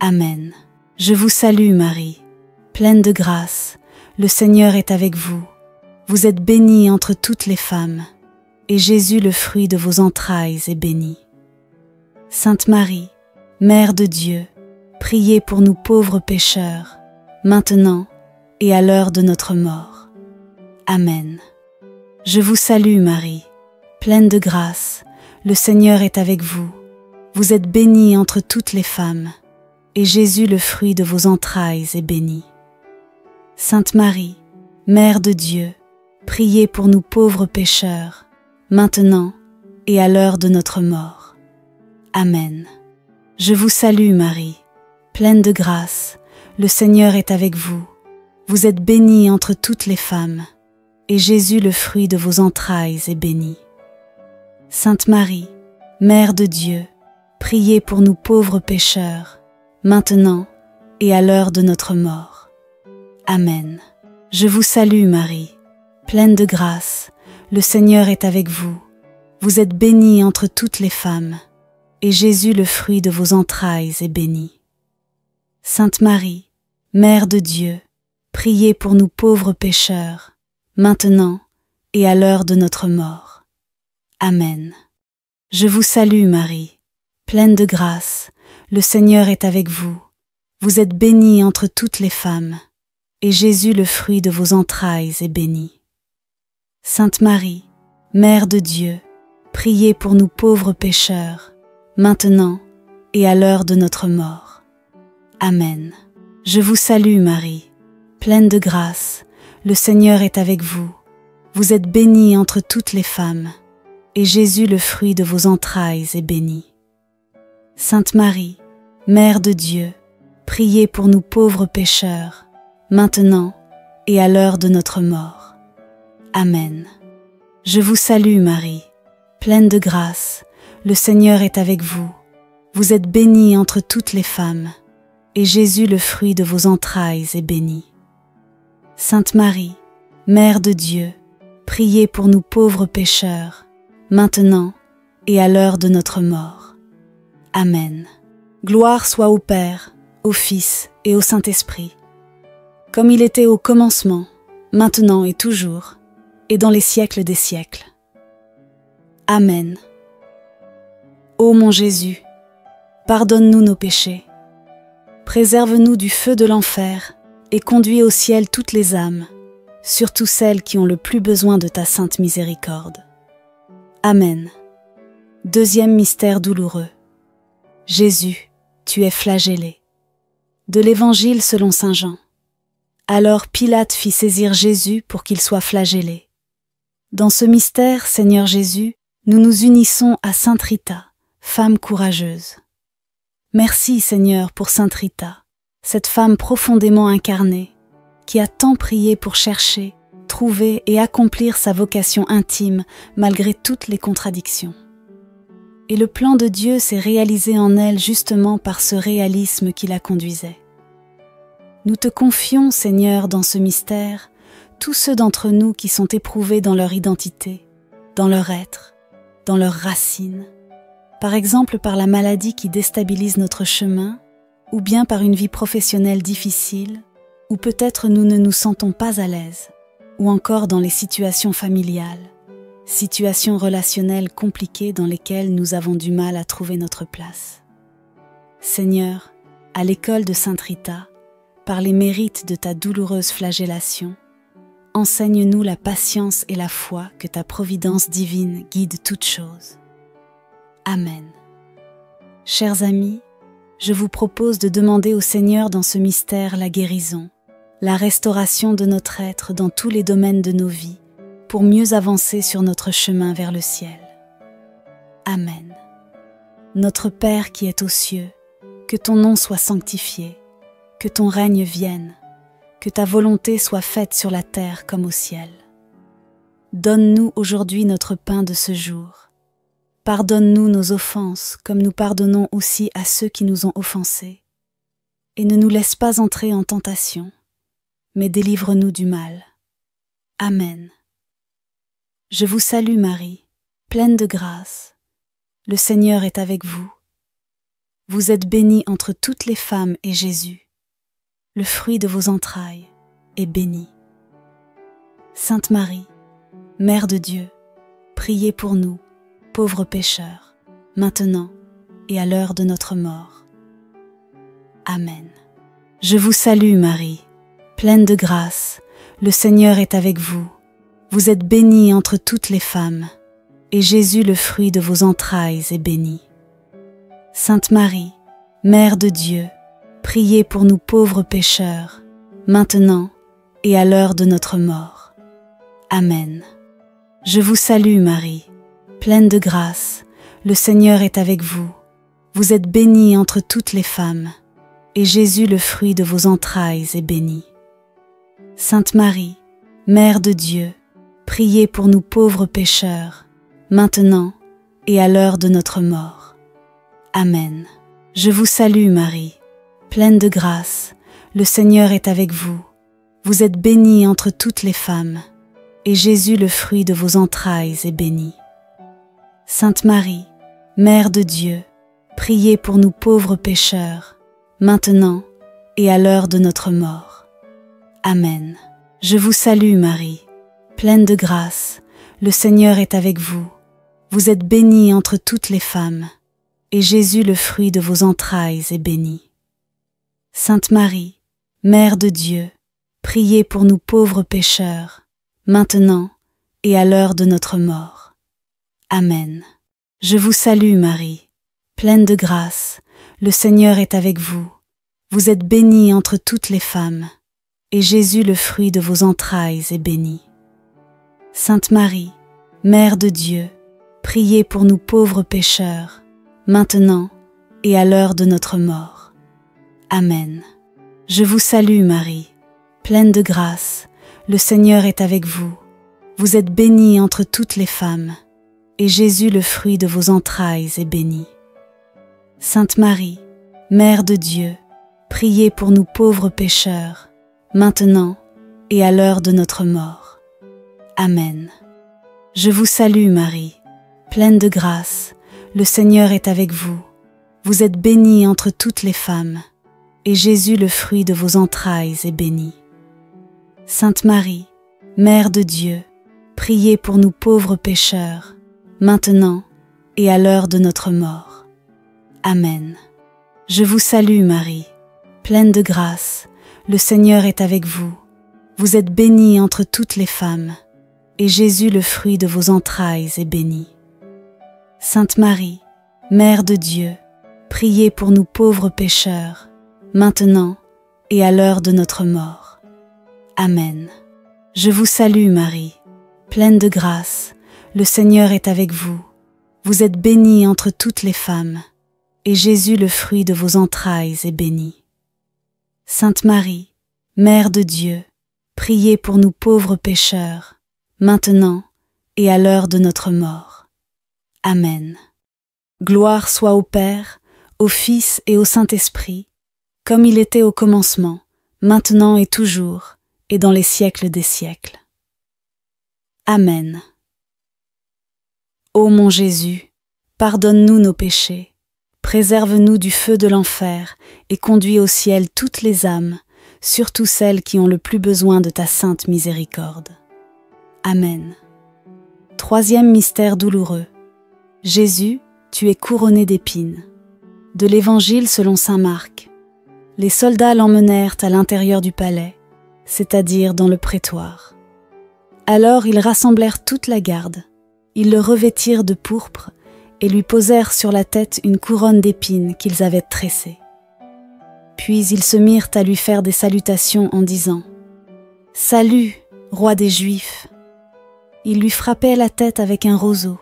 Amen. Je vous salue Marie, pleine de grâce, le Seigneur est avec vous. Vous êtes bénie entre toutes les femmes, et Jésus, le fruit de vos entrailles, est béni. Sainte Marie, Mère de Dieu, priez pour nous pauvres pécheurs, maintenant et à l'heure de notre mort. Amen. Je vous salue Marie, pleine de grâce, le Seigneur est avec vous. Vous êtes bénie entre toutes les femmes, et Jésus, le fruit de vos entrailles, est béni. Sainte Marie, Mère de Dieu, priez pour nous pauvres pécheurs, maintenant et à l'heure de notre mort. Amen. Je vous salue Marie, pleine de grâce, le Seigneur est avec vous. Vous êtes bénie entre toutes les femmes, et Jésus, le fruit de vos entrailles, est béni. Sainte Marie, Mère de Dieu, priez pour nous pauvres pécheurs, maintenant et à l'heure de notre mort. Amen. Je vous salue Marie, pleine de grâce, le Seigneur est avec vous. Vous êtes bénie entre toutes les femmes, et Jésus, le fruit de vos entrailles, est béni. Sainte Marie, Mère de Dieu, priez pour nous pauvres pécheurs, maintenant et à l'heure de notre mort. Amen. Je vous salue Marie, pleine de grâce, le Seigneur est avec vous. Vous êtes bénie entre toutes les femmes, et Jésus, le fruit de vos entrailles, est béni. Sainte Marie, Mère de Dieu, priez pour nous pauvres pécheurs, maintenant et à l'heure de notre mort. Amen. Je vous salue Marie, pleine de grâce, le Seigneur est avec vous. Vous êtes bénie entre toutes les femmes, et Jésus, le fruit de vos entrailles, est béni. Sainte Marie, Mère de Dieu, priez pour nous pauvres pécheurs, maintenant et à l'heure de notre mort. Amen. Je vous salue Marie, pleine de grâce, le Seigneur est avec vous. Vous êtes bénie entre toutes les femmes, et Jésus, le fruit de vos entrailles, est béni. Sainte Marie, Mère de Dieu, priez pour nous pauvres pécheurs, maintenant et à l'heure de notre mort. Amen. Gloire soit au Père, au Fils et au Saint-Esprit, comme il était au commencement, maintenant et toujours, et dans les siècles des siècles. Amen. Ô mon Jésus, pardonne-nous nos péchés, préserve-nous du feu de l'enfer et conduis au ciel toutes les âmes, surtout celles qui ont le plus besoin de ta sainte miséricorde. Amen. Deuxième mystère douloureux. Jésus, tu es flagellé. De l'Évangile selon saint Jean. Alors Pilate fit saisir Jésus pour qu'il soit flagellé. Dans ce mystère, Seigneur Jésus, nous nous unissons à Sainte Rita, femme courageuse. Merci Seigneur pour Sainte Rita, cette femme profondément incarnée, qui a tant prié pour chercher, trouver et accomplir sa vocation intime malgré toutes les contradictions. Et le plan de Dieu s'est réalisé en elle justement par ce réalisme qui la conduisait. Nous te confions, Seigneur, dans ce mystère, tous ceux d'entre nous qui sont éprouvés dans leur identité, dans leur être, dans leurs racines, par exemple par la maladie qui déstabilise notre chemin, ou bien par une vie professionnelle difficile, ou peut-être nous ne nous sentons pas à l'aise, ou encore dans les situations familiales, situations relationnelles compliquées dans lesquelles nous avons du mal à trouver notre place. Seigneur, à l'école de Sainte Rita, par les mérites de ta douloureuse flagellation, enseigne-nous la patience et la foi que ta providence divine guide toutes choses. Amen. Chers amis, je vous propose de demander au Seigneur dans ce mystère la guérison, la restauration de notre être dans tous les domaines de nos vies, pour mieux avancer sur notre chemin vers le ciel. Amen. Notre Père qui es aux cieux, que ton nom soit sanctifié, que ton règne vienne, que ta volonté soit faite sur la terre comme au ciel. Donne-nous aujourd'hui notre pain de ce jour. Pardonne-nous nos offenses, comme nous pardonnons aussi à ceux qui nous ont offensés. Et ne nous laisse pas entrer en tentation, mais délivre-nous du mal. Amen. Je vous salue Marie, pleine de grâce. Le Seigneur est avec vous. Vous êtes bénie entre toutes les femmes et Jésus, le fruit de vos entrailles, est béni. Sainte Marie, Mère de Dieu, priez pour nous, pauvres pécheurs, maintenant et à l'heure de notre mort. Amen. Je vous salue Marie, pleine de grâce, le Seigneur est avec vous. Vous êtes bénie entre toutes les femmes, et Jésus, le fruit de vos entrailles, est béni. Sainte Marie, Mère de Dieu, priez pour nous pauvres pécheurs, maintenant et à l'heure de notre mort. Amen. Je vous salue Marie, pleine de grâce, le Seigneur est avec vous. Vous êtes bénie entre toutes les femmes, et Jésus, le fruit de vos entrailles, est béni. Sainte Marie, Mère de Dieu, priez pour nous pauvres pécheurs, maintenant et à l'heure de notre mort. Amen. Je vous salue Marie, pleine de grâce, le Seigneur est avec vous. Vous êtes bénie entre toutes les femmes, et Jésus, le fruit de vos entrailles, est béni. Sainte Marie, Mère de Dieu, priez pour nous pauvres pécheurs, maintenant et à l'heure de notre mort. Amen. Je vous salue Marie, pleine de grâce, le Seigneur est avec vous. Vous êtes bénie entre toutes les femmes, et Jésus, le fruit de vos entrailles, est béni. Sainte Marie, Mère de Dieu, priez pour nous pauvres pécheurs, maintenant et à l'heure de notre mort. Amen. Je vous salue Marie, pleine de grâce, le Seigneur est avec vous. Vous êtes bénie entre toutes les femmes, et Jésus, le fruit de vos entrailles, est béni. Sainte Marie, Mère de Dieu, priez pour nous pauvres pécheurs, maintenant et à l'heure de notre mort. Amen. Je vous salue Marie, pleine de grâce, le Seigneur est avec vous. Vous êtes bénie entre toutes les femmes, et Jésus, le fruit de vos entrailles, est béni. Sainte Marie, Mère de Dieu, priez pour nous pauvres pécheurs, maintenant et à l'heure de notre mort. Amen. Je vous salue Marie, pleine de grâce, le Seigneur est avec vous. Vous êtes bénie entre toutes les femmes, et Jésus, le fruit de vos entrailles, est béni. Sainte Marie, Mère de Dieu, priez pour nous pauvres pécheurs, maintenant et à l'heure de notre mort. Amen. Je vous salue Marie, pleine de grâce, le Seigneur est avec vous. Vous êtes bénie entre toutes les femmes, et Jésus, le fruit de vos entrailles, est béni. Sainte Marie, Mère de Dieu, priez pour nous pauvres pécheurs, maintenant et à l'heure de notre mort. Amen. Je vous salue Marie, pleine de grâce, le Seigneur est avec vous. Vous êtes bénie entre toutes les femmes, et Jésus, le fruit de vos entrailles, est béni. Sainte Marie, Mère de Dieu, priez pour nous pauvres pécheurs, maintenant et à l'heure de notre mort. Amen. Gloire soit au Père, au Fils et au Saint-Esprit, comme il était au commencement, maintenant et toujours, et dans les siècles des siècles. Amen. Ô mon Jésus, pardonne-nous nos péchés, préserve-nous du feu de l'enfer et conduis au ciel toutes les âmes, surtout celles qui ont le plus besoin de ta sainte miséricorde. Amen. Troisième mystère douloureux. Jésus, tu es couronné d'épines. De l'Évangile selon saint Marc. Les soldats l'emmenèrent à l'intérieur du palais, c'est-à-dire dans le prétoire. Alors ils rassemblèrent toute la garde. Ils le revêtirent de pourpre et lui posèrent sur la tête une couronne d'épines qu'ils avaient tressée. Puis ils se mirent à lui faire des salutations en disant « Salut, roi des Juifs !» Ils lui frappaient la tête avec un roseau,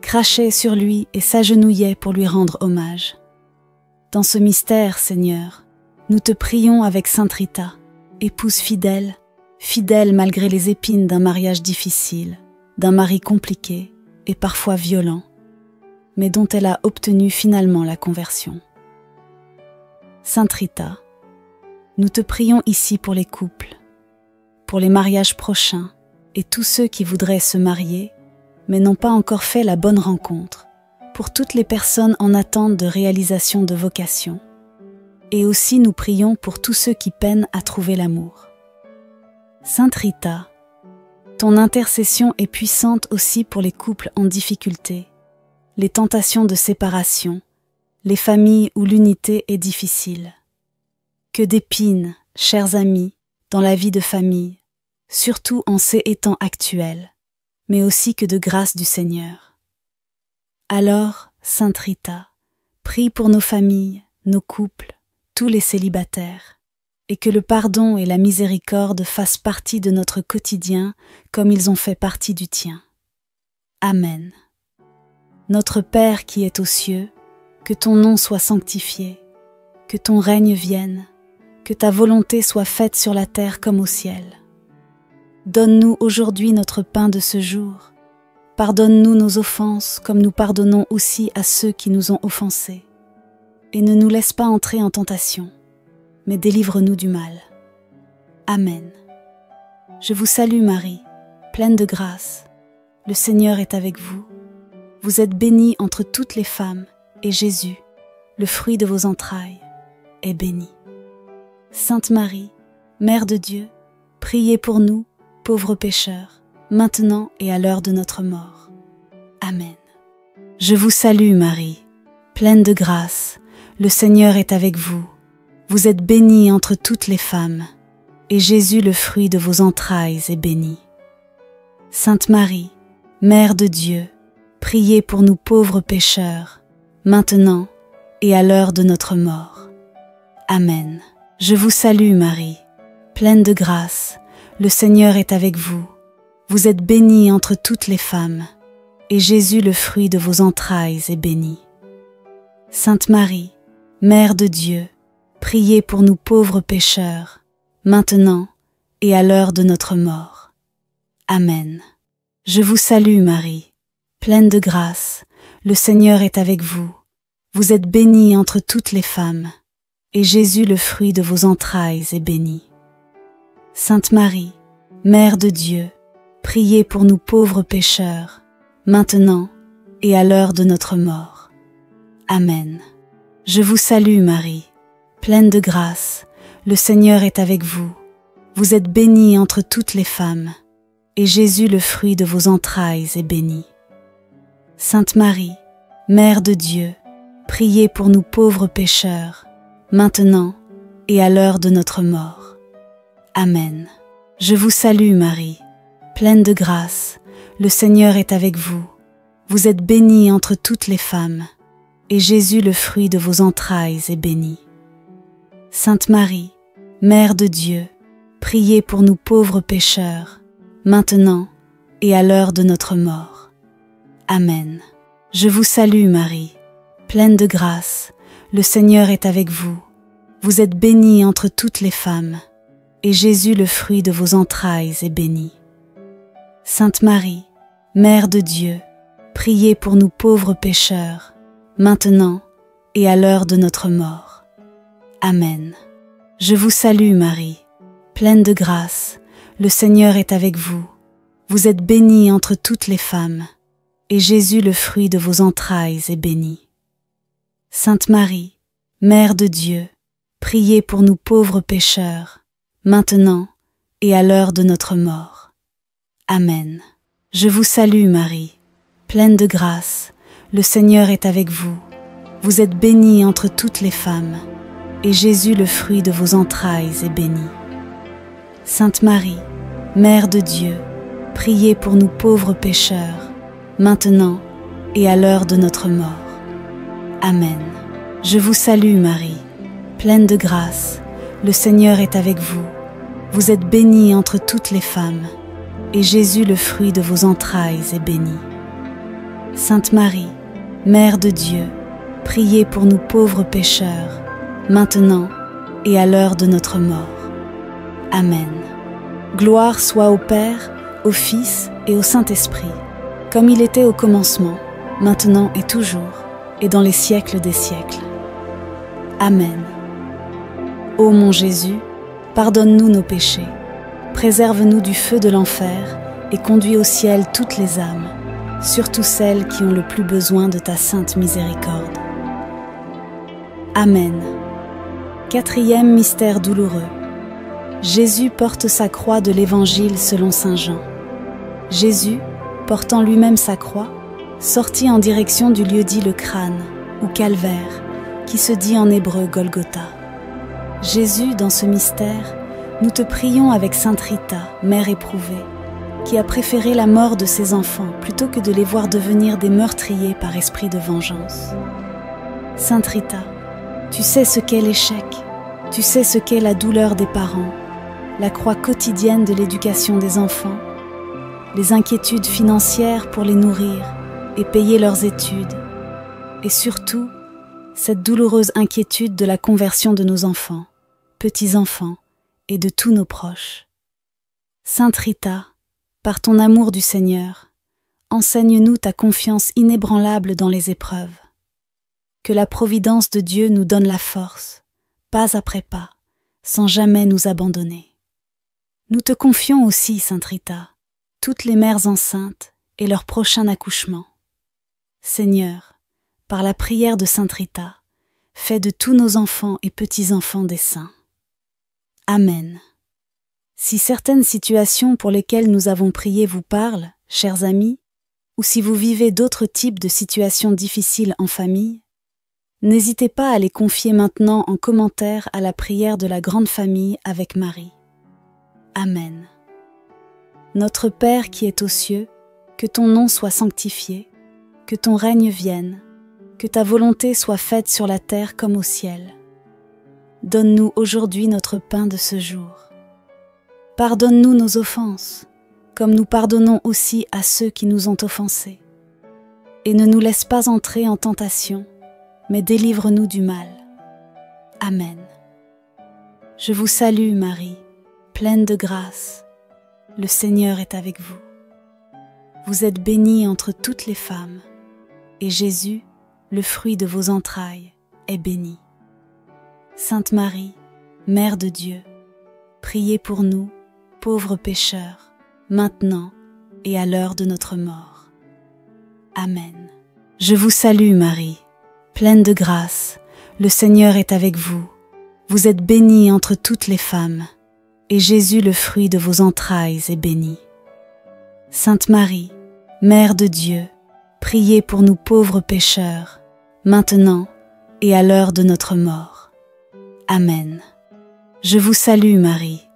crachaient sur lui et s'agenouillaient pour lui rendre hommage. Dans ce mystère, Seigneur, nous te prions avec Sainte Rita, épouse fidèle, fidèle malgré les épines d'un mariage difficile, d'un mari compliqué et parfois violent, mais dont elle a obtenu finalement la conversion. Sainte Rita, nous te prions ici pour les couples, pour les mariages prochains et tous ceux qui voudraient se marier, mais n'ont pas encore fait la bonne rencontre, pour toutes les personnes en attente de réalisation de vocation. Et aussi nous prions pour tous ceux qui peinent à trouver l'amour. Sainte Rita, ton intercession est puissante aussi pour les couples en difficulté, les tentations de séparation, les familles où l'unité est difficile. Que d'épines, chers amis, dans la vie de famille, surtout en ces temps actuels, mais aussi que de grâce du Seigneur. Alors, Sainte Rita, prie pour nos familles, nos couples, tous les célibataires, et que le pardon et la miséricorde fassent partie de notre quotidien comme ils ont fait partie du tien. Amen. Notre Père qui es aux cieux, que ton nom soit sanctifié, que ton règne vienne, que ta volonté soit faite sur la terre comme au ciel. Donne-nous aujourd'hui notre pain de ce jour. Pardonne-nous nos offenses comme nous pardonnons aussi à ceux qui nous ont offensés. Et ne nous laisse pas entrer en tentation, mais délivre-nous du mal. Amen. Je vous salue Marie, pleine de grâce. Le Seigneur est avec vous. Vous êtes bénie entre toutes les femmes, et Jésus, le fruit de vos entrailles, est béni. Sainte Marie, Mère de Dieu, priez pour nous, pauvres pécheurs, maintenant et à l'heure de notre mort. Amen. Je vous salue Marie, pleine de grâce. Le Seigneur est avec vous. Vous êtes bénie entre toutes les femmes, et Jésus, le fruit de vos entrailles, est béni. Sainte Marie, Mère de Dieu, priez pour nous pauvres pécheurs, maintenant et à l'heure de notre mort. Amen. Je vous salue Marie, pleine de grâce. Le Seigneur est avec vous. Vous êtes bénie entre toutes les femmes, et Jésus, le fruit de vos entrailles, est béni. Sainte Marie, Mère de Dieu, priez pour nous pauvres pécheurs, maintenant et à l'heure de notre mort. Amen. Je vous salue Marie, pleine de grâce, le Seigneur est avec vous. Vous êtes bénie entre toutes les femmes, et Jésus, le fruit de vos entrailles, est béni. Sainte Marie, Mère de Dieu, priez pour nous pauvres pécheurs, maintenant et à l'heure de notre mort. Amen. Je vous salue Marie, pleine de grâce, le Seigneur est avec vous. Vous êtes bénie entre toutes les femmes, et Jésus, le fruit de vos entrailles, est béni. Sainte Marie, Mère de Dieu, priez pour nous pauvres pécheurs, maintenant et à l'heure de notre mort. Amen. Je vous salue Marie, pleine de grâce, le Seigneur est avec vous. Vous êtes bénie entre toutes les femmes, et Jésus, le fruit de vos entrailles, est béni. Sainte Marie, Mère de Dieu, priez pour nous pauvres pécheurs, maintenant et à l'heure de notre mort. Amen. Je vous salue Marie, pleine de grâce, le Seigneur est avec vous. Vous êtes bénie entre toutes les femmes, et Jésus, le fruit de vos entrailles, est béni. Sainte Marie, Mère de Dieu, priez pour nous pauvres pécheurs, maintenant et à l'heure de notre mort. Amen. Je vous salue Marie, pleine de grâce, le Seigneur est avec vous. Vous êtes bénie entre toutes les femmes, et Jésus, le fruit de vos entrailles, est béni. Sainte Marie, Mère de Dieu, priez pour nous pauvres pécheurs, maintenant et à l'heure de notre mort. Amen. Je vous salue Marie, pleine de grâce, le Seigneur est avec vous. Vous êtes bénie entre toutes les femmes, et Jésus, le fruit de vos entrailles, est béni. Sainte Marie, Mère de Dieu, priez pour nous pauvres pécheurs, maintenant et à l'heure de notre mort. Amen. Je vous salue Marie, pleine de grâce, le Seigneur est avec vous. Vous êtes bénie entre toutes les femmes, et Jésus, le fruit de vos entrailles, est béni. Sainte Marie, Mère de Dieu, priez pour nous pauvres pécheurs, maintenant et à l'heure de notre mort. Amen. Gloire soit au Père, au Fils et au Saint-Esprit, comme il était au commencement, maintenant et toujours, et dans les siècles des siècles. Amen. Ô mon Jésus, pardonne-nous nos péchés, préserve-nous du feu de l'enfer et conduis au ciel toutes les âmes, surtout celles qui ont le plus besoin de ta sainte miséricorde. Amen. Quatrième mystère douloureux. Jésus porte sa croix de l'Évangile selon saint Jean. Jésus, portant lui-même sa croix, sortit en direction du lieu-dit le crâne, ou calvaire, qui se dit en hébreu Golgotha. Jésus, dans ce mystère, nous te prions avec sainte Rita, mère éprouvée, qui a préféré la mort de ses enfants plutôt que de les voir devenir des meurtriers par esprit de vengeance. Sainte Rita, tu sais ce qu'est l'échec, tu sais ce qu'est la douleur des parents, la croix quotidienne de l'éducation des enfants, les inquiétudes financières pour les nourrir et payer leurs études, et surtout, cette douloureuse inquiétude de la conversion de nos enfants, petits-enfants et de tous nos proches. Sainte Rita, par ton amour du Seigneur, enseigne-nous ta confiance inébranlable dans les épreuves. Que la providence de Dieu nous donne la force, pas après pas, sans jamais nous abandonner. Nous te confions aussi, Sainte Rita, toutes les mères enceintes et leur prochain accouchement. Seigneur, par la prière de Sainte Rita, fais de tous nos enfants et petits-enfants des saints. Amen. Si certaines situations pour lesquelles nous avons prié vous parlent, chers amis, ou si vous vivez d'autres types de situations difficiles en famille, n'hésitez pas à les confier maintenant en commentaire à la prière de la grande famille avec Marie. Amen. Notre Père qui es aux cieux, que ton nom soit sanctifié, que ton règne vienne, que ta volonté soit faite sur la terre comme au ciel. Donne-nous aujourd'hui notre pain de ce jour. Pardonne-nous nos offenses, comme nous pardonnons aussi à ceux qui nous ont offensés. Et ne nous laisse pas entrer en tentation, mais délivre-nous du mal. Amen. Je vous salue Marie, pleine de grâce. Le Seigneur est avec vous. Vous êtes bénie entre toutes les femmes, et Jésus, le fruit de vos entrailles, est béni. Sainte Marie, Mère de Dieu, priez pour nous, pauvres pécheurs, maintenant et à l'heure de notre mort. Amen. Je vous salue Marie, pleine de grâce, le Seigneur est avec vous. Vous êtes bénie entre toutes les femmes, et Jésus, le fruit de vos entrailles, est béni. Sainte Marie, Mère de Dieu, priez pour nous pauvres pécheurs, maintenant et à l'heure de notre mort. Amen. Je vous salue Marie,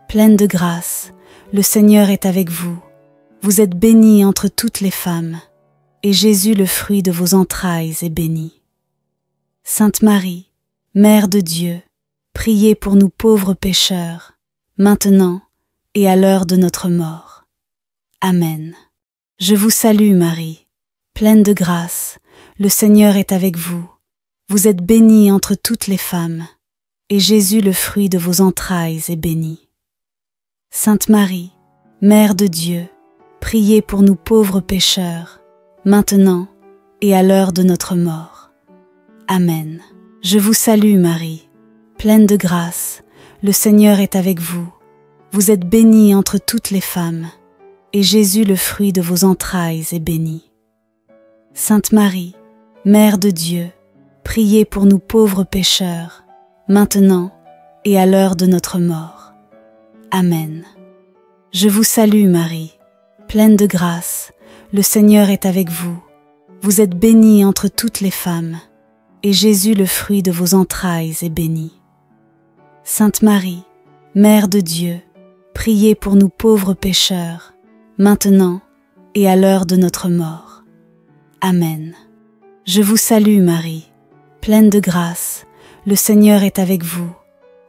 pleine de grâce, le Seigneur est avec vous. Vous êtes bénie entre toutes les femmes, et Jésus, le fruit de vos entrailles, est béni. Sainte Marie, Mère de Dieu, priez pour nous pauvres pécheurs, maintenant et à l'heure de notre mort. Amen. Je vous salue Marie, pleine de grâce, le Seigneur est avec vous. Vous êtes bénie entre toutes les femmes, et Jésus, le fruit de vos entrailles, est béni. Sainte Marie, Mère de Dieu, priez pour nous pauvres pécheurs, maintenant et à l'heure de notre mort. Amen. Je vous salue Marie, pleine de grâce, le Seigneur est avec vous. Vous êtes bénie entre toutes les femmes, et Jésus, le fruit de vos entrailles, est béni. Sainte Marie, Mère de Dieu, priez pour nous pauvres pécheurs, maintenant et à l'heure de notre mort. Amen. Je vous salue Marie, pleine de grâce, le Seigneur est avec vous. Vous êtes bénie entre toutes les femmes, et Jésus, le fruit de vos entrailles, est béni. Sainte Marie, Mère de Dieu, priez pour nous pauvres pécheurs, maintenant et à l'heure de notre mort. Amen. Je vous salue Marie, pleine de grâce, le Seigneur est avec vous.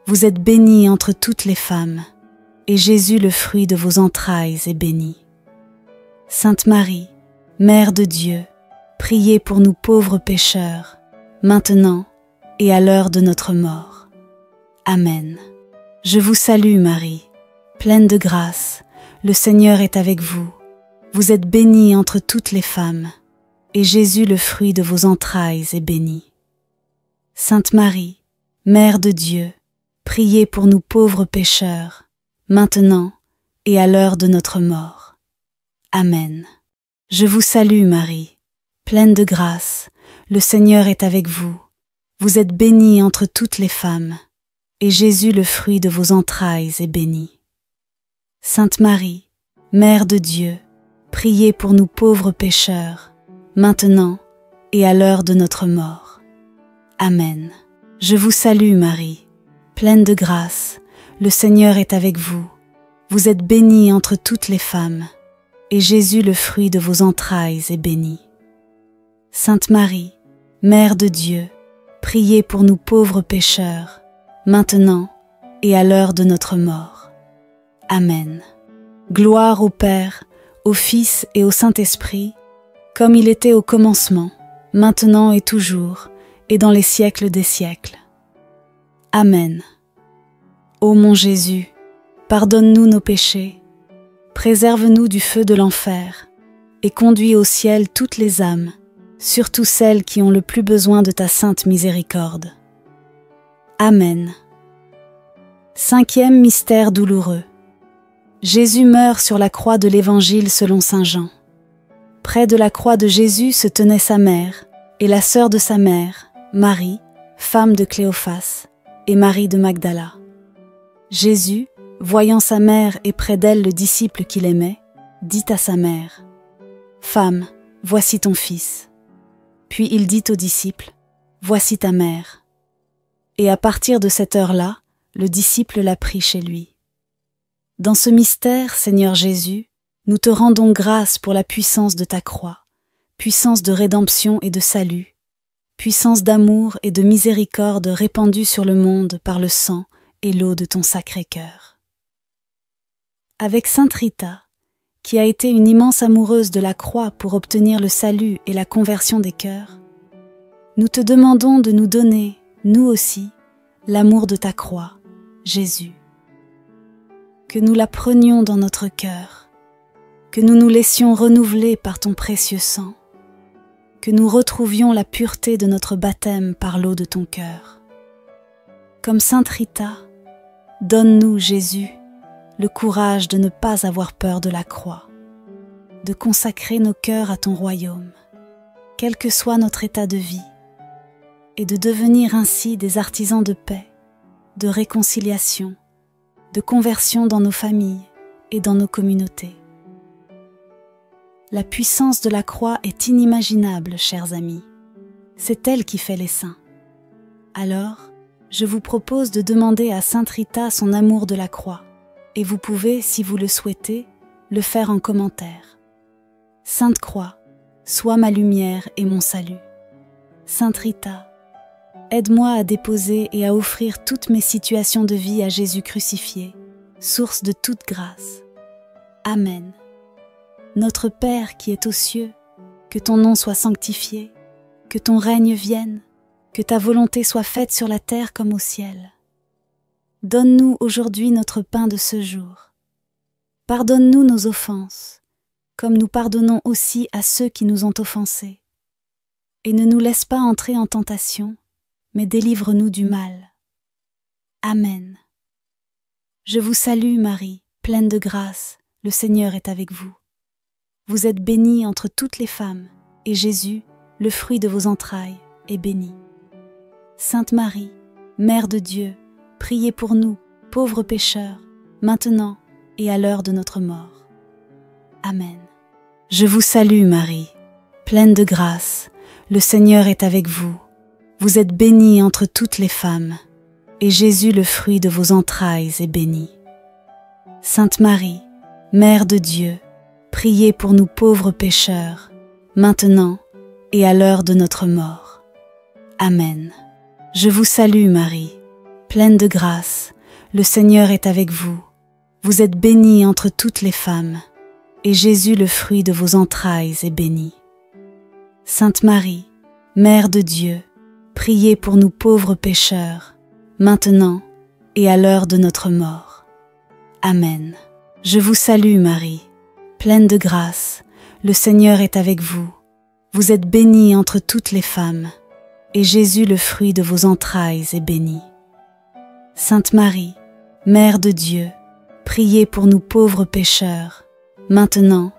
Vous êtes bénie entre toutes les femmes, et Jésus, le fruit de vos entrailles, est béni. Sainte Marie, Mère de Dieu, priez pour nous pauvres pécheurs, maintenant et à l'heure de notre mort. Amen. Je vous salue Marie, pleine de grâce, le Seigneur est avec vous. Vous êtes bénie entre toutes les femmes, et Jésus, le fruit de vos entrailles, est béni. Sainte Marie, Mère de Dieu, priez pour nous pauvres pécheurs, maintenant et à l'heure de notre mort. Amen. Je vous salue Marie, pleine de grâce, le Seigneur est avec vous. Vous êtes bénie entre toutes les femmes, et Jésus, le fruit de vos entrailles, est béni. Sainte Marie, Mère de Dieu, priez pour nous pauvres pécheurs, maintenant et à l'heure de notre mort. Amen. Je vous salue Marie, pleine de grâce, le Seigneur est avec vous. Vous êtes bénie entre toutes les femmes, et Jésus, le fruit de vos entrailles, est béni. Sainte Marie, Mère de Dieu, priez pour nous pauvres pécheurs, maintenant et à l'heure de notre mort. Amen. Gloire au Père, au Fils et au Saint-Esprit, comme il était au commencement, maintenant et toujours, et dans les siècles des siècles. Amen. Ô mon Jésus, pardonne-nous nos péchés, préserve-nous du feu de l'enfer, et conduis au ciel toutes les âmes, surtout celles qui ont le plus besoin de ta sainte miséricorde. Amen. Cinquième mystère douloureux. Jésus meurt sur la croix de l'Évangile selon saint Jean. Près de la croix de Jésus se tenait sa mère, et la sœur de sa mère, Marie, femme de Cléophas, et Marie de Magdala. Jésus, voyant sa mère et près d'elle le disciple qu'il aimait, dit à sa mère, « Femme, voici ton fils. » Puis il dit au disciple, « Voici ta mère. » Et à partir de cette heure-là, le disciple l'a pris chez lui. Dans ce mystère, Seigneur Jésus, nous te rendons grâce pour la puissance de ta croix, puissance de rédemption et de salut, puissance d'amour et de miséricorde répandue sur le monde par le sang et l'eau de ton Sacré-Cœur. Avec Sainte Rita, qui a été une immense amoureuse de la croix pour obtenir le salut et la conversion des cœurs, nous te demandons de nous donner, nous aussi, l'amour de ta croix, Jésus. Que nous la prenions dans notre cœur, que nous nous laissions renouveler par ton précieux sang, que nous retrouvions la pureté de notre baptême par l'eau de ton cœur. Comme Sainte Rita, donne-nous, Jésus, le courage de ne pas avoir peur de la croix, de consacrer nos cœurs à ton royaume, quel que soit notre état de vie, et de devenir ainsi des artisans de paix, de réconciliation, de conversion dans nos familles et dans nos communautés. La puissance de la croix est inimaginable, chers amis. C'est elle qui fait les saints. Alors, je vous propose de demander à Sainte Rita son amour de la croix, et vous pouvez, si vous le souhaitez, le faire en commentaire. Sainte Croix, sois ma lumière et mon salut. Sainte Rita, aide-moi à déposer et à offrir toutes mes situations de vie à Jésus crucifié, source de toute grâce. Amen. Notre Père qui es aux cieux, que ton nom soit sanctifié, que ton règne vienne, que ta volonté soit faite sur la terre comme au ciel. Donne-nous aujourd'hui notre pain de ce jour. Pardonne-nous nos offenses, comme nous pardonnons aussi à ceux qui nous ont offensés. Et ne nous laisse pas entrer en tentation, mais délivre-nous du mal. Amen. Je vous salue Marie, pleine de grâce, le Seigneur est avec vous. Vous êtes bénie entre toutes les femmes, et Jésus, le fruit de vos entrailles, est béni. Sainte Marie, Mère de Dieu, priez pour nous, pauvres pécheurs, maintenant et à l'heure de notre mort. Amen. Je vous salue Marie, pleine de grâce, le Seigneur est avec vous. Vous êtes bénie entre toutes les femmes, et Jésus, le fruit de vos entrailles, est béni. Sainte Marie, Mère de Dieu, priez pour nous pauvres pécheurs, maintenant et à l'heure de notre mort. Amen. Je vous salue Marie, pleine de grâce, le Seigneur est avec vous. Vous êtes bénie entre toutes les femmes, et Jésus, le fruit de vos entrailles, est béni. Sainte Marie, Mère de Dieu, priez pour nous pauvres pécheurs, maintenant et à l'heure de notre mort. Amen. Je vous salue Marie, pleine de grâce, le Seigneur est avec vous. Vous êtes bénie entre toutes les femmes, et Jésus, le fruit de vos entrailles, est béni. Sainte Marie, Mère de Dieu, priez pour nous pauvres pécheurs, maintenant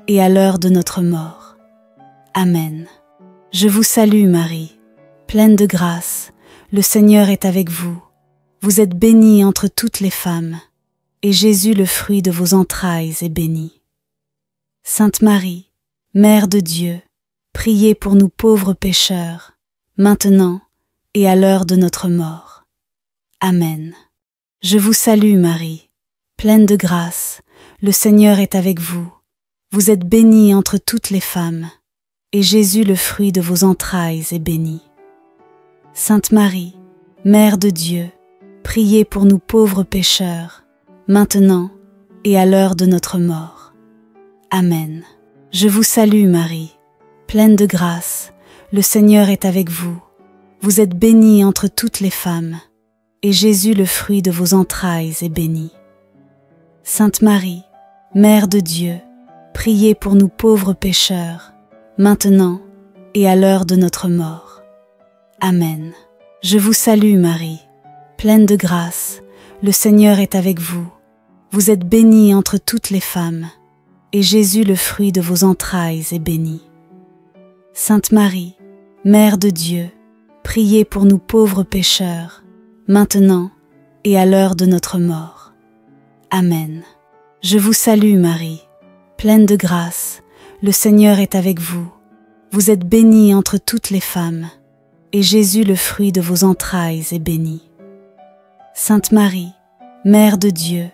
et à l'heure de notre mort. Amen. Je vous salue Marie, pleine de grâce, le Seigneur est avec vous. Vous êtes bénie entre toutes les femmes, et Jésus, le fruit de vos entrailles, est béni. Sainte Marie, Mère de Dieu, priez pour nous pauvres pécheurs, maintenant et à l'heure de notre mort. Amen. Je vous salue Marie, pleine de grâce, le Seigneur est avec vous. Vous êtes bénie entre toutes les femmes, et Jésus, le fruit de vos entrailles, est béni. Sainte Marie, Mère de Dieu, priez pour nous pauvres pécheurs, maintenant et à l'heure de notre mort. Amen. Je vous salue Marie, pleine de grâce, le Seigneur est avec vous. Vous êtes bénie entre toutes les femmes, et Jésus, le fruit de vos entrailles, est béni. Sainte Marie, Mère de Dieu, priez pour nous pauvres pécheurs, maintenant et à l'heure de notre mort. Amen. Je vous salue Marie, pleine de grâce, le Seigneur est avec vous. Vous êtes bénie entre toutes les femmes, et Jésus, le fruit de vos entrailles, est béni. Sainte Marie, Mère de Dieu, priez pour nous pauvres pécheurs, maintenant et à l'heure de notre mort. Amen. Je vous salue Marie, pleine de grâce, le Seigneur est avec vous. Vous êtes bénie entre toutes les femmes, et Jésus, le fruit de vos entrailles, est béni. Sainte Marie, Mère de Dieu,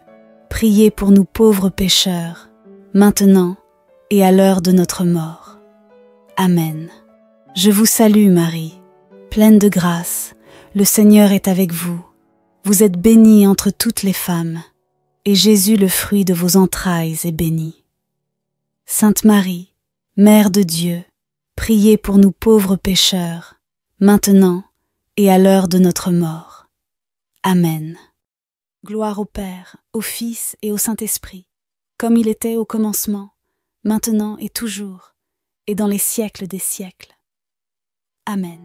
priez pour nous pauvres pécheurs, maintenant et à l'heure de notre mort. Amen. Je vous salue Marie, pleine de grâce, le Seigneur est avec vous. Vous êtes bénie entre toutes les femmes, et Jésus, le fruit de vos entrailles, est béni. Sainte Marie, Mère de Dieu, priez pour nous pauvres pécheurs, maintenant et à l'heure de notre mort. Amen. Gloire au Père, au Fils et au Saint-Esprit, comme il était au commencement, maintenant et toujours, et dans les siècles des siècles. Amen.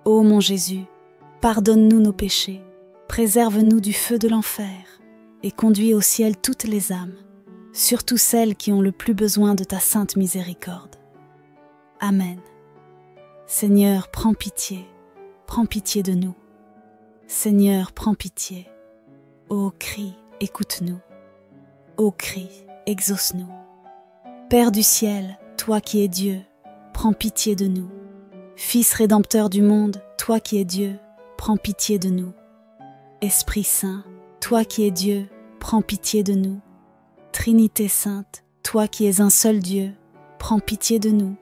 Ô mon Jésus, pardonne-nous nos péchés, préserve-nous du feu de l'enfer, et conduis au ciel toutes les âmes, surtout celles qui ont le plus besoin de ta sainte miséricorde. Amen. Seigneur, prends pitié de nous. Seigneur, prends pitié. Ô crie, écoute-nous. Ô crie, exauce-nous. Père du ciel, toi qui es Dieu, prends pitié de nous. Fils rédempteur du monde, toi qui es Dieu, prends pitié de nous. Esprit Saint, toi qui es Dieu, prends pitié de nous. Trinité Sainte, toi qui es un seul Dieu, prends pitié de nous.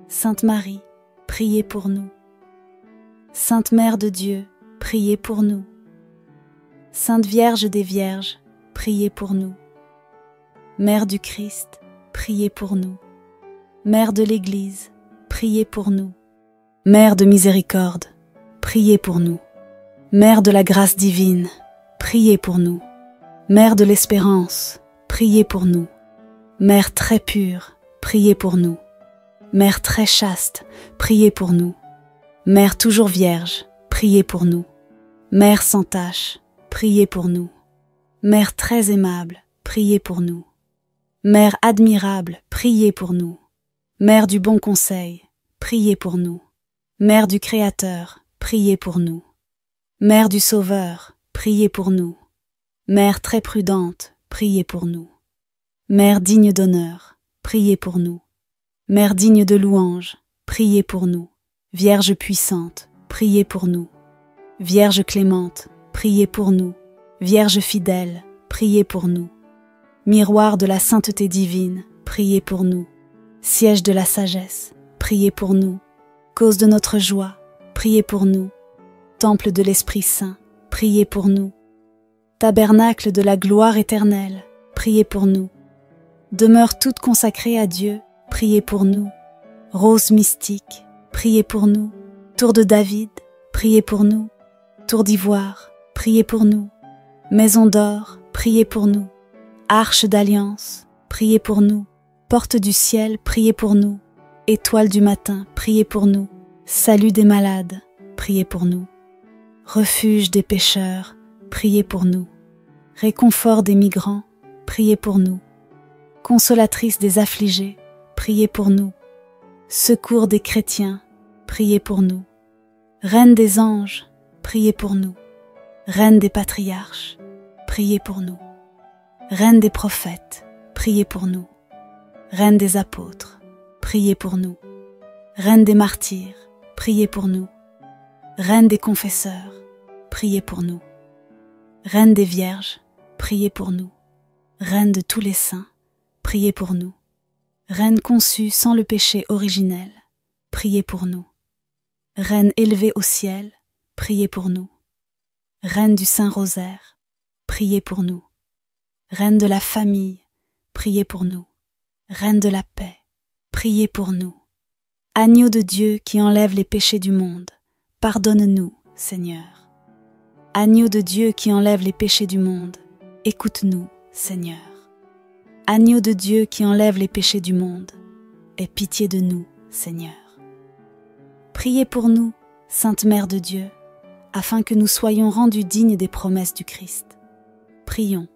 Sainte Marie, priez pour nous. Sainte Mère de Dieu, priez pour nous. Sainte Vierge des Vierges, priez pour nous. Mère du Christ, priez pour nous. Mère de l'Église, priez pour nous. Mère de miséricorde, priez pour nous. Mère de la grâce divine, priez pour nous. Mère de l'espérance, priez pour nous. Mère très pure, priez pour nous. Mère très chaste, priez pour nous. Mère toujours vierge, priez pour nous. Mère sans tache, priez pour nous. Mère très aimable, priez pour nous. Mère admirable, priez pour nous. Mère du bon conseil, priez pour nous. Mère du Créateur, priez pour nous. Mère du Sauveur, priez pour nous. Mère très prudente, priez pour nous. Mère digne d'honneur, priez pour nous. Mère digne de louange, priez pour nous. Vierge puissante, priez pour nous. Vierge clémente, priez pour nous. Vierge fidèle, priez pour nous. Miroir de la sainteté divine, priez pour nous. Siège de la sagesse, priez pour nous. Cause de notre joie, priez pour nous. Temple de l'Esprit Saint, priez pour nous. Tabernacle de la gloire éternelle, priez pour nous. Demeure toute consacrée à Dieu, priez pour nous. Rose mystique, priez pour nous. Tour de David, priez pour nous. Tour d'ivoire, priez pour nous. Maison d'or, priez pour nous. Arche d'alliance, priez pour nous. Porte du ciel, priez pour nous. Étoile du matin, priez pour nous. Salut des malades, priez pour nous. Refuge des pécheurs, priez pour nous. Réconfort des migrants, priez pour nous. Consolatrice des affligés, priez pour nous. Secours des chrétiens, priez pour nous. Reine des anges, priez pour nous. Reine des patriarches, priez pour nous. Reine des prophètes, priez pour nous. Reine des apôtres, priez pour nous. Reine des martyrs, priez pour nous. Reine des confesseurs, priez pour nous. Reine des vierges, priez pour nous. Reine de tous les saints, priez pour nous. Reine conçue sans le péché originel, priez pour nous. Reine élevée au ciel, priez pour nous. Reine du Saint-Rosaire, priez pour nous. Reine de la famille, priez pour nous. Reine de la paix, priez pour nous. Agneau de Dieu qui enlève les péchés du monde, pardonne-nous, Seigneur. Agneau de Dieu qui enlève les péchés du monde, écoute-nous, Seigneur. Agneau de Dieu qui enlève les péchés du monde, aie pitié de nous, Seigneur. Priez pour nous, Sainte Mère de Dieu, afin que nous soyons rendus dignes des promesses du Christ. Prions.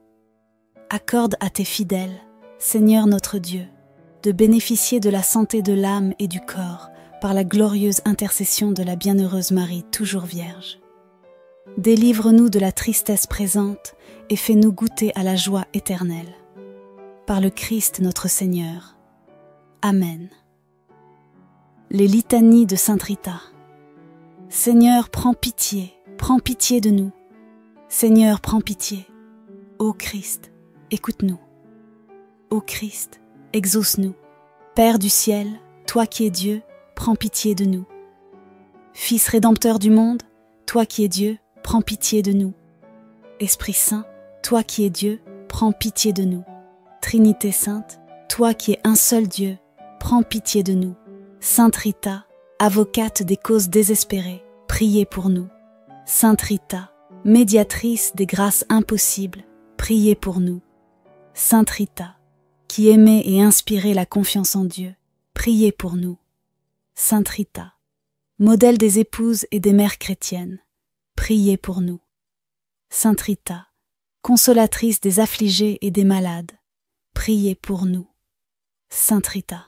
Accorde à tes fidèles, Seigneur notre Dieu, de bénéficier de la santé de l'âme et du corps par la glorieuse intercession de la bienheureuse Marie, toujours Vierge. Délivre-nous de la tristesse présente et fais-nous goûter à la joie éternelle. Par le Christ notre Seigneur. Amen. Les litanies de Sainte Rita. Seigneur, prends pitié de nous. Seigneur, prends pitié. Ô Christ, écoute-nous. Ô Christ, exauce-nous. Père du ciel, toi qui es Dieu, prends pitié de nous. Fils rédempteur du monde, toi qui es Dieu, prends pitié de nous. Esprit Saint, toi qui es Dieu, prends pitié de nous. Trinité Sainte, toi qui es un seul Dieu, prends pitié de nous. Sainte Rita, avocate des causes désespérées, priez pour nous. Sainte Rita, médiatrice des grâces impossibles, priez pour nous. Sainte Rita, qui aimait et inspirait la confiance en Dieu, priez pour nous. Sainte Rita, modèle des épouses et des mères chrétiennes, priez pour nous. Sainte Rita, consolatrice des affligés et des malades, priez pour nous. Sainte Rita,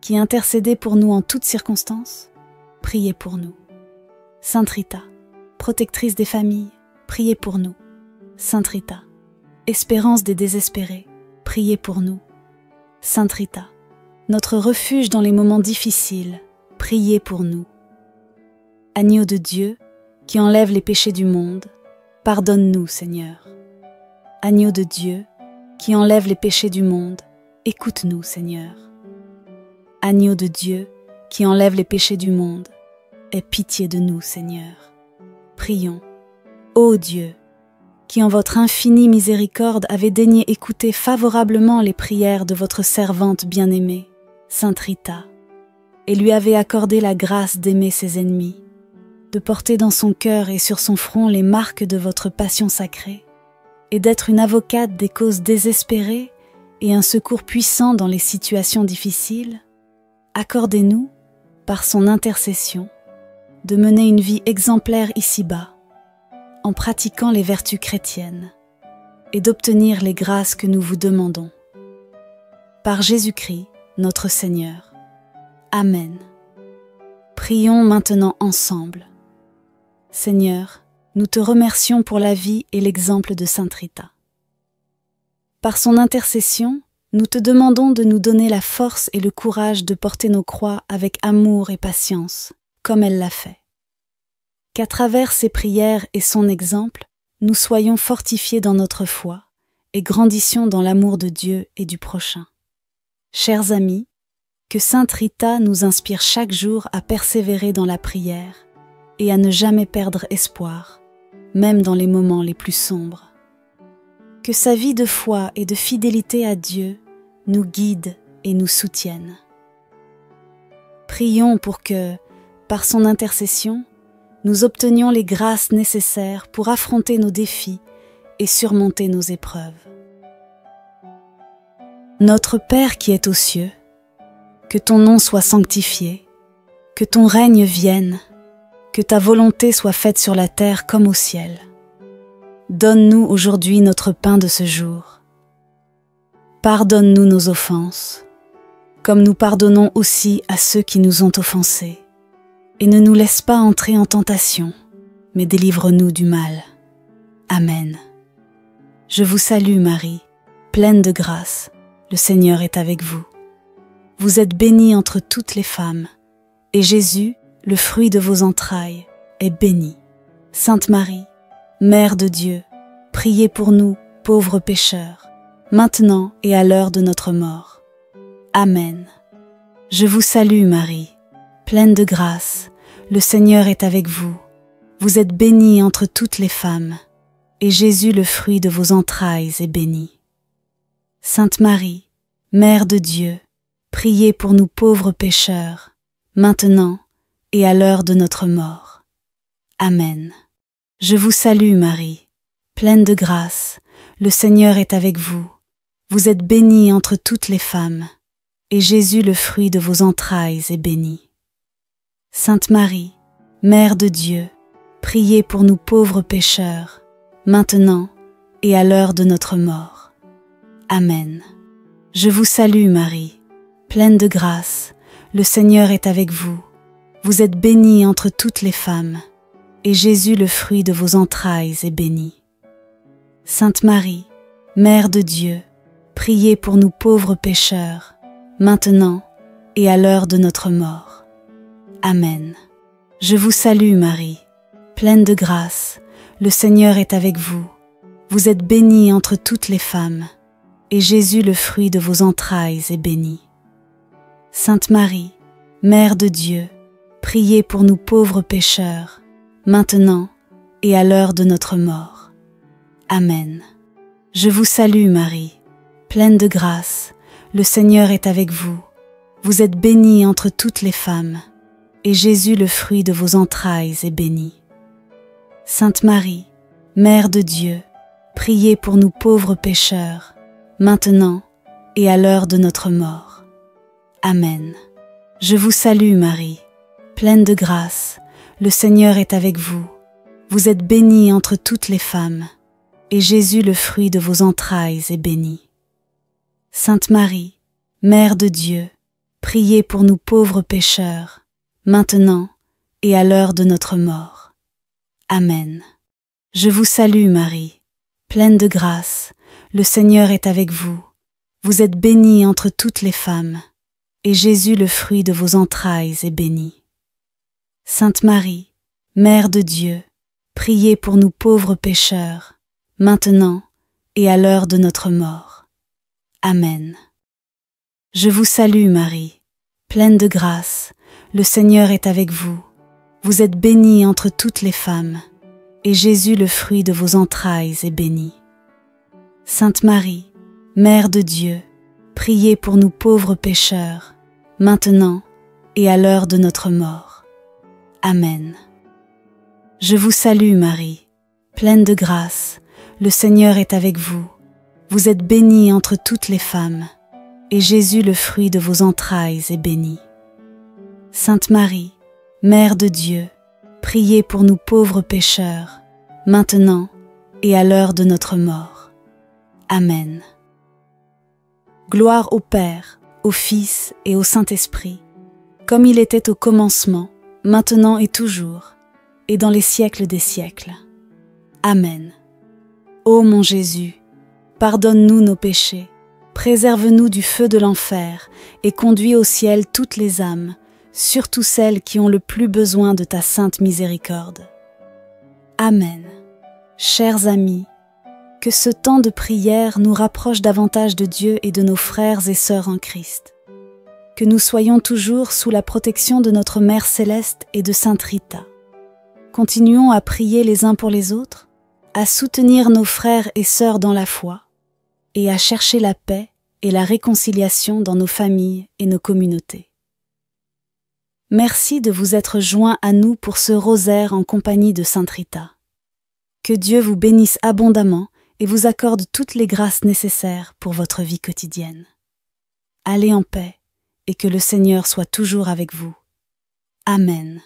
qui intercédait pour nous en toutes circonstances, priez pour nous. Sainte Rita, protectrice des familles, priez pour nous. Sainte Rita, espérance des désespérés, priez pour nous. Sainte Rita, notre refuge dans les moments difficiles, priez pour nous. Agneau de Dieu, qui enlève les péchés du monde, pardonne-nous, Seigneur. Agneau de Dieu, qui enlève les péchés du monde, écoute-nous, Seigneur. Agneau de Dieu, qui enlève les péchés du monde, aie pitié de nous, Seigneur. Prions. Ô Dieu, qui en votre infinie miséricorde avez daigné écouter favorablement les prières de votre servante bien-aimée, Sainte Rita, et lui avez accordé la grâce d'aimer ses ennemis, de porter dans son cœur et sur son front les marques de votre passion sacrée, et d'être une avocate des causes désespérées et un secours puissant dans les situations difficiles, accordez-nous, par son intercession, de mener une vie exemplaire ici-bas, en pratiquant les vertus chrétiennes, et d'obtenir les grâces que nous vous demandons. Par Jésus-Christ, notre Seigneur. Amen. Prions maintenant ensemble. Seigneur, nous te remercions pour la vie et l'exemple de Sainte Rita. Par son intercession, nous te demandons de nous donner la force et le courage de porter nos croix avec amour et patience, comme elle l'a fait. Qu'à travers ses prières et son exemple, nous soyons fortifiés dans notre foi et grandissions dans l'amour de Dieu et du prochain. Chers amis, que Sainte Rita nous inspire chaque jour à persévérer dans la prière et à ne jamais perdre espoir, même dans les moments les plus sombres. Que sa vie de foi et de fidélité à Dieu nous guide et nous soutienne. Prions pour que, par son intercession, nous obtenions les grâces nécessaires pour affronter nos défis et surmonter nos épreuves. Notre Père qui es aux cieux, que ton nom soit sanctifié, que ton règne vienne, que ta volonté soit faite sur la terre comme au ciel. Donne-nous aujourd'hui notre pain de ce jour. Pardonne-nous nos offenses, comme nous pardonnons aussi à ceux qui nous ont offensés. Et ne nous laisse pas entrer en tentation, mais délivre-nous du mal. Amen. Je vous salue Marie, pleine de grâce, le Seigneur est avec vous. Vous êtes bénie entre toutes les femmes, et Jésus, le fruit de vos entrailles, est béni. Sainte Marie, Mère de Dieu, priez pour nous, pauvres pécheurs, maintenant et à l'heure de notre mort. Amen. Je vous salue Marie, pleine de grâce, le Seigneur est avec vous. Vous êtes bénie entre toutes les femmes, et Jésus, le fruit de vos entrailles, est béni. Sainte Marie, Mère de Dieu, priez pour nous pauvres pécheurs, maintenant et à l'heure de notre mort. Amen. Je vous salue Marie, pleine de grâce, le Seigneur est avec vous. Vous êtes bénie entre toutes les femmes, et Jésus, le fruit de vos entrailles, est béni. Sainte Marie, Mère de Dieu, priez pour nous pauvres pécheurs, maintenant et à l'heure de notre mort. Amen. Je vous salue Marie, pleine de grâce, le Seigneur est avec vous. Vous êtes bénie entre toutes les femmes, et Jésus, le fruit de vos entrailles, est béni. Sainte Marie, Mère de Dieu, priez pour nous pauvres pécheurs, maintenant et à l'heure de notre mort. Amen. Je vous salue Marie, pleine de grâce, le Seigneur est avec vous. Vous êtes bénie entre toutes les femmes, et Jésus, le fruit de vos entrailles, est béni. Sainte Marie, Mère de Dieu, priez pour nous pauvres pécheurs, maintenant et à l'heure de notre mort. Amen. Je vous salue Marie, pleine de grâce, le Seigneur est avec vous. Vous êtes bénie entre toutes les femmes, et Jésus, le fruit de vos entrailles, est béni. Sainte Marie, Mère de Dieu, priez pour nous pauvres pécheurs, maintenant et à l'heure de notre mort. Amen. Je vous salue Marie, pleine de grâce, le Seigneur est avec vous. Vous êtes bénie entre toutes les femmes, et Jésus, le fruit de vos entrailles, est béni. Sainte Marie, Mère de Dieu, priez pour nous pauvres pécheurs, maintenant et à l'heure de notre mort. Amen. Je vous salue Marie, pleine de grâce, le Seigneur est avec vous. Vous êtes bénie entre toutes les femmes, et Jésus, le fruit de vos entrailles, est béni. Sainte Marie, Mère de Dieu, priez pour nous pauvres pécheurs, maintenant et à l'heure de notre mort. Amen. Je vous salue Marie, pleine de grâce, le Seigneur est avec vous. Vous êtes bénie entre toutes les femmes, et Jésus, le fruit de vos entrailles, est béni. Sainte Marie, Mère de Dieu, priez pour nous pauvres pécheurs, maintenant et à l'heure de notre mort. Amen. Je vous salue Marie, pleine de grâce, le Seigneur est avec vous. Vous êtes bénie entre toutes les femmes, et Jésus, le fruit de vos entrailles, est béni. Sainte Marie, Mère de Dieu, priez pour nous pauvres pécheurs, maintenant et à l'heure de notre mort. Amen. Gloire au Père, au Fils et au Saint-Esprit, comme il était au commencement, maintenant et toujours, et dans les siècles des siècles. Amen. Ô mon Jésus, pardonne-nous nos péchés, préserve-nous du feu de l'enfer et conduis au ciel toutes les âmes, surtout celles qui ont le plus besoin de ta sainte miséricorde. Amen. Chers amis, que ce temps de prière nous rapproche davantage de Dieu et de nos frères et sœurs en Christ. Que nous soyons toujours sous la protection de notre Mère Céleste et de Sainte Rita. Continuons à prier les uns pour les autres, à soutenir nos frères et sœurs dans la foi, et à chercher la paix et la réconciliation dans nos familles et nos communautés. Merci de vous être joints à nous pour ce rosaire en compagnie de Sainte Rita. Que Dieu vous bénisse abondamment et vous accorde toutes les grâces nécessaires pour votre vie quotidienne. allez en paix et que le Seigneur soit toujours avec vous. Amen.